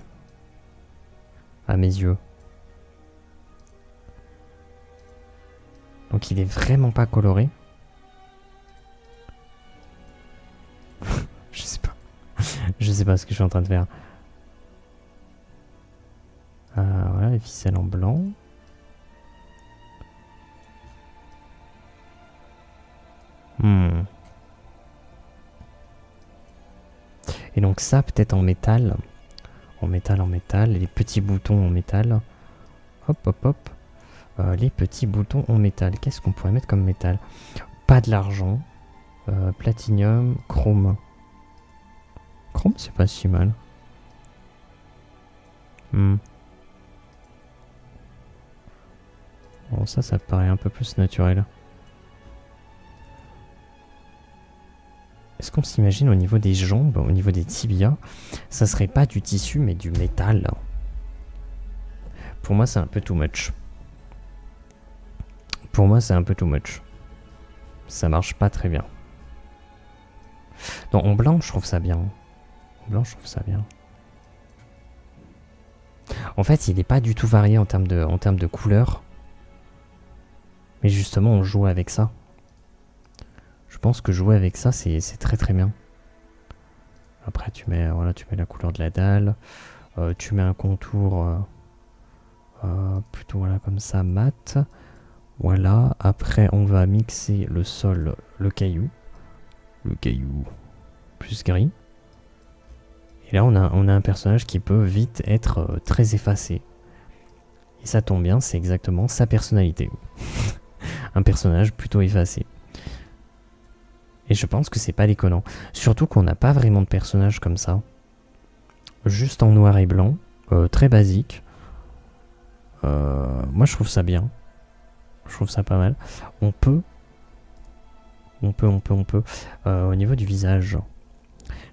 À mes yeux. Donc il est vraiment pas coloré. Je sais pas. Je sais pas ce que je suis en train de faire. Voilà, les ficelles en blanc. Et donc ça, peut-être en métal. En métal. Les petits boutons en métal. Hop, hop, hop. Les petits boutons en métal. Qu'est-ce qu'on pourrait mettre comme métal? Pas de l'argent. Platinium, chrome. Chrome, c'est pas si mal. Bon, ça paraît un peu plus naturel. Est-ce qu'on s'imagine au niveau des jambes, au niveau des tibias, ça serait pas du tissu mais du métal? Pour moi, c'est un peu too much. Ça marche pas très bien. Non, en blanc, je trouve ça bien. En fait, il n'est pas du tout varié en termes de couleur. Mais justement, on joue avec ça. Je pense que jouer avec ça, c'est très très bien. Après, tu mets la couleur de la dalle. Tu mets un contour plutôt comme ça, mat. Voilà. Après, on va mixer le sol, le caillou. Le caillou plus gris. Et là, on a un personnage qui peut vite être très effacé. Et ça tombe bien, c'est exactement sa personnalité. Un personnage plutôt effacé. Et je pense que c'est pas déconnant. Surtout qu'on n'a pas vraiment de personnage comme ça. Juste en noir et blanc. Très basique. Moi, je trouve ça bien. Je trouve ça pas mal. On peut. Au niveau du visage,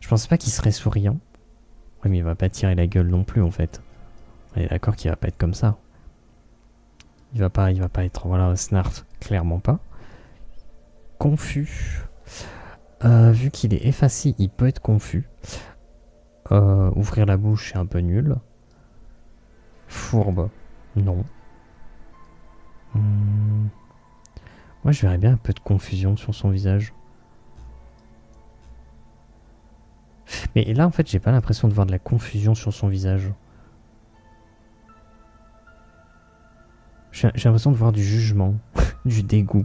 Je pensais pas qu'il serait souriant. Ouais, mais il va pas tirer la gueule non plus, en fait. On est d'accord qu'il va pas être comme ça. Il va pas être, voilà, snart, clairement pas. Confus. Vu qu'il est effacé, il peut être confus. Ouvrir la bouche, c'est un peu nul. Fourbe, non. Moi, je verrais bien un peu de confusion sur son visage. Mais là, en fait, j'ai pas l'impression de voir de la confusion sur son visage. J'ai l'impression de voir du jugement, du dégoût.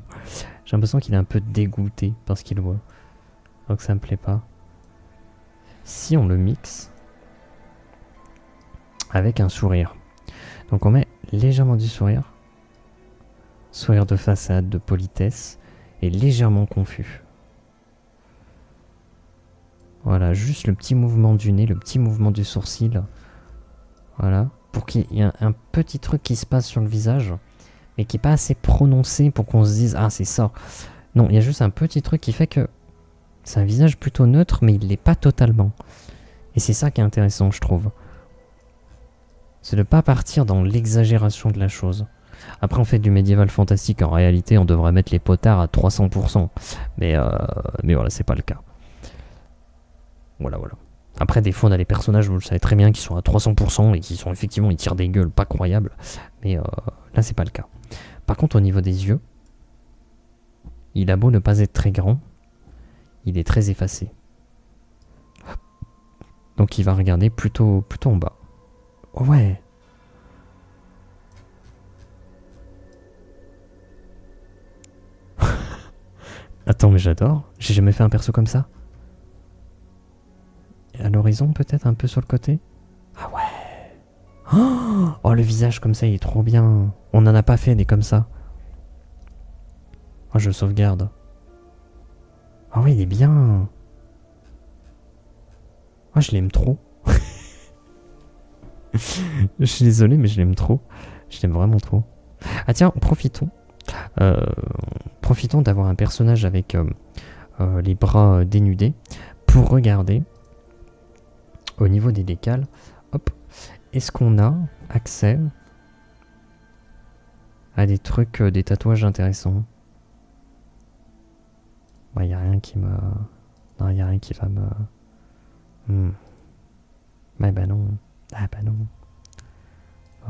J'ai l'impression qu'il est un peu dégoûté par ce qu'il voit. Donc ça me plaît pas. Si on le mixe avec un sourire. Donc on met légèrement du sourire. Sourire de façade, de politesse. Et légèrement confus. Voilà, juste le petit mouvement du nez, le petit mouvement du sourcil. Voilà. Pour qu'il y ait un petit truc qui se passe sur le visage. Mais qui n'est pas assez prononcé pour qu'on se dise « Ah, c'est ça ». Non, il y a juste un petit truc qui fait que c'est un visage plutôt neutre, mais il l'est pas totalement. Et c'est ça qui est intéressant, je trouve. C'est de ne pas partir dans l'exagération de la chose. Après, on fait du médiéval fantastique. En réalité, on devrait mettre les potards à 300%. Mais voilà, c'est pas le cas. Voilà. Après, des fois, on a des personnages, vous le savez très bien, qui sont à 300% et qui sont effectivement, ils tirent des gueules pas croyables. Mais là, c'est pas le cas. Par contre, au niveau des yeux, il a beau ne pas être très grand, il est très effacé. Donc il va regarder plutôt en bas. Oh ouais. Attends, mais j'adore. J'ai jamais fait un perso comme ça. À l'horizon, peut-être, un peu sur le côté. Ah ouais. Oh, le visage comme ça, il est trop bien. On n'en a pas fait des comme ça. Oh, je sauvegarde. Ah oui, il est bien. Oh, je l'aime trop. Je suis désolé, mais je l'aime trop. Je l'aime vraiment trop. Ah tiens, profitons. Profitons d'avoir un personnage avec les bras dénudés pour regarder au niveau des décals. Hop. Est-ce qu'on a accès à des trucs, des tatouages intéressants? Bah, y a rien qui me... Non, y a rien qui va me... Ouais, bah non. Ah bah non.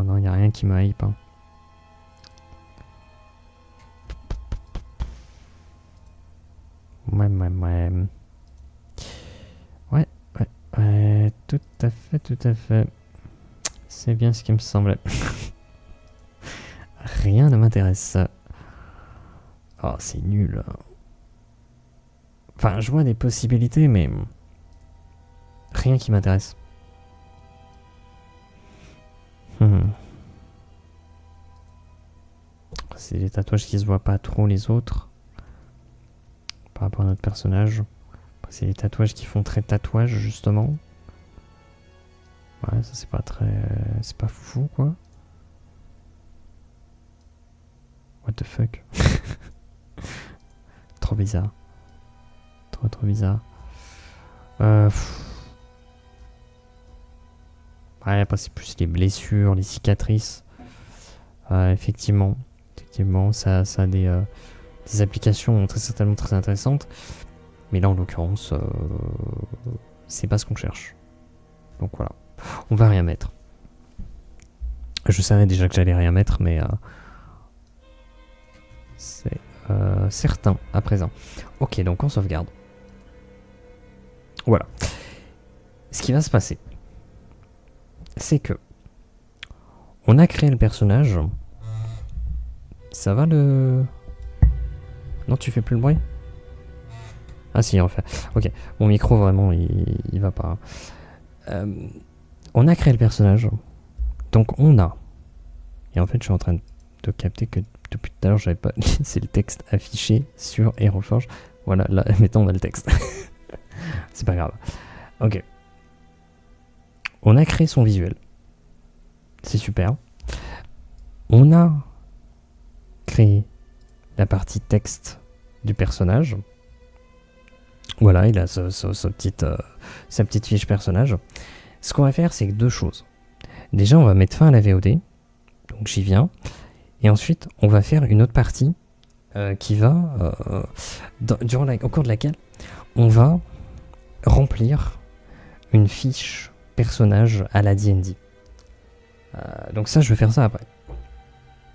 Non, y a rien qui me hype. Hein. Ouais, tout à fait. C'est bien ce qui me semblait. Rien ne m'intéresse. Oh, c'est nul. Enfin, je vois des possibilités, mais... Rien qui m'intéresse. C'est des tatouages qui se voient pas trop les autres. Par rapport à notre personnage. C'est des tatouages qui font très tatouage, justement. Ouais, ça c'est pas très... C'est pas fou, quoi. What the fuck. Trop bizarre. Trop bizarre. Ouais, après c'est plus les blessures, les cicatrices. Effectivement, ça a des applications très certainement très intéressantes. Mais là, en l'occurrence, c'est pas ce qu'on cherche. Donc voilà, on va rien mettre. Je savais déjà que j'allais rien mettre, mais c'est certain à présent. Ok, donc on sauvegarde. Voilà. Ce qui va se passer, c'est que on a créé le personnage. Ça va le... Non, tu fais plus le bruit? Ah si, il refait. Ok, mon micro vraiment, il va pas. On a créé le personnage. Donc on a... Et en fait, je suis en train de capter que depuis tout à l'heure, j'avais pas laissé le texte affiché sur HeroForge. Voilà, là, maintenant on a le texte. C'est pas grave. Ok. On a créé son visuel. C'est super. On a créé la partie texte du personnage. Voilà, il a ce sa petite fiche personnage. Ce qu'on va faire, c'est deux choses. Déjà, on va mettre fin à la VOD, donc j'y viens, et ensuite, on va faire une autre partie qui va, au cours de laquelle, on va remplir une fiche personnage à la D&D. Donc ça, je vais faire ça après.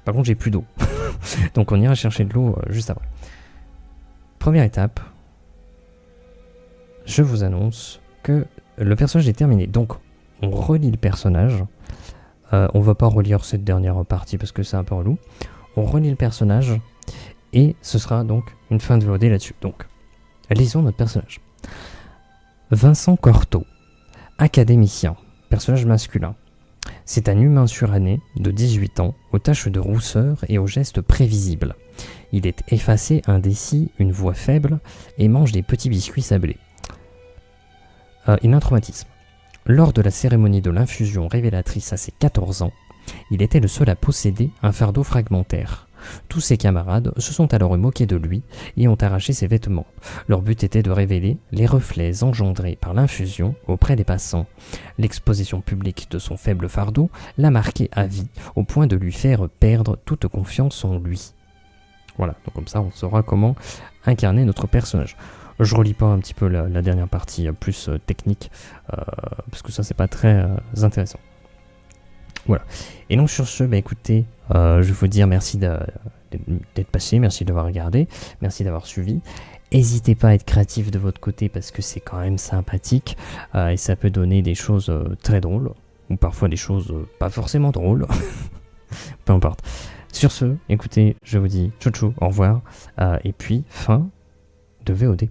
Par contre, j'ai plus d'eau. Donc on ira chercher de l'eau juste après. Première étape, je vous annonce que le personnage est terminé. Donc on relit le personnage. On va pas relire cette dernière partie parce que c'est un peu relou. On relit le personnage et ce sera donc une fin de VOD là-dessus. Donc, lisons notre personnage. Vincent Cortot, académicien, personnage masculin. C'est un humain suranné de 18 ans, aux taches de rousseur et aux gestes prévisibles. Il est effacé, indécis, une voix faible et mange des petits biscuits sablés. Il a un traumatisme. Lors de la cérémonie de l'infusion révélatrice à ses 14 ans, il était le seul à posséder un fardeau fragmentaire. Tous ses camarades se sont alors moqués de lui et ont arraché ses vêtements. Leur but était de révéler les reflets engendrés par l'infusion auprès des passants. L'exposition publique de son faible fardeau l'a marqué à vie, au point de lui faire perdre toute confiance en lui. Voilà, donc comme ça on saura comment incarner notre personnage. Je relis pas un petit peu la dernière partie plus technique, parce que ça c'est pas très intéressant. Voilà. Et donc sur ce, écoutez, je vais vous dire merci d'être passé, merci d'avoir regardé, merci d'avoir suivi. N'hésitez pas à être créatif de votre côté parce que c'est quand même sympathique et ça peut donner des choses très drôles ou parfois des choses pas forcément drôles. Peu importe. Sur ce, écoutez, je vous dis ciao ciao, au revoir et puis fin de VOD.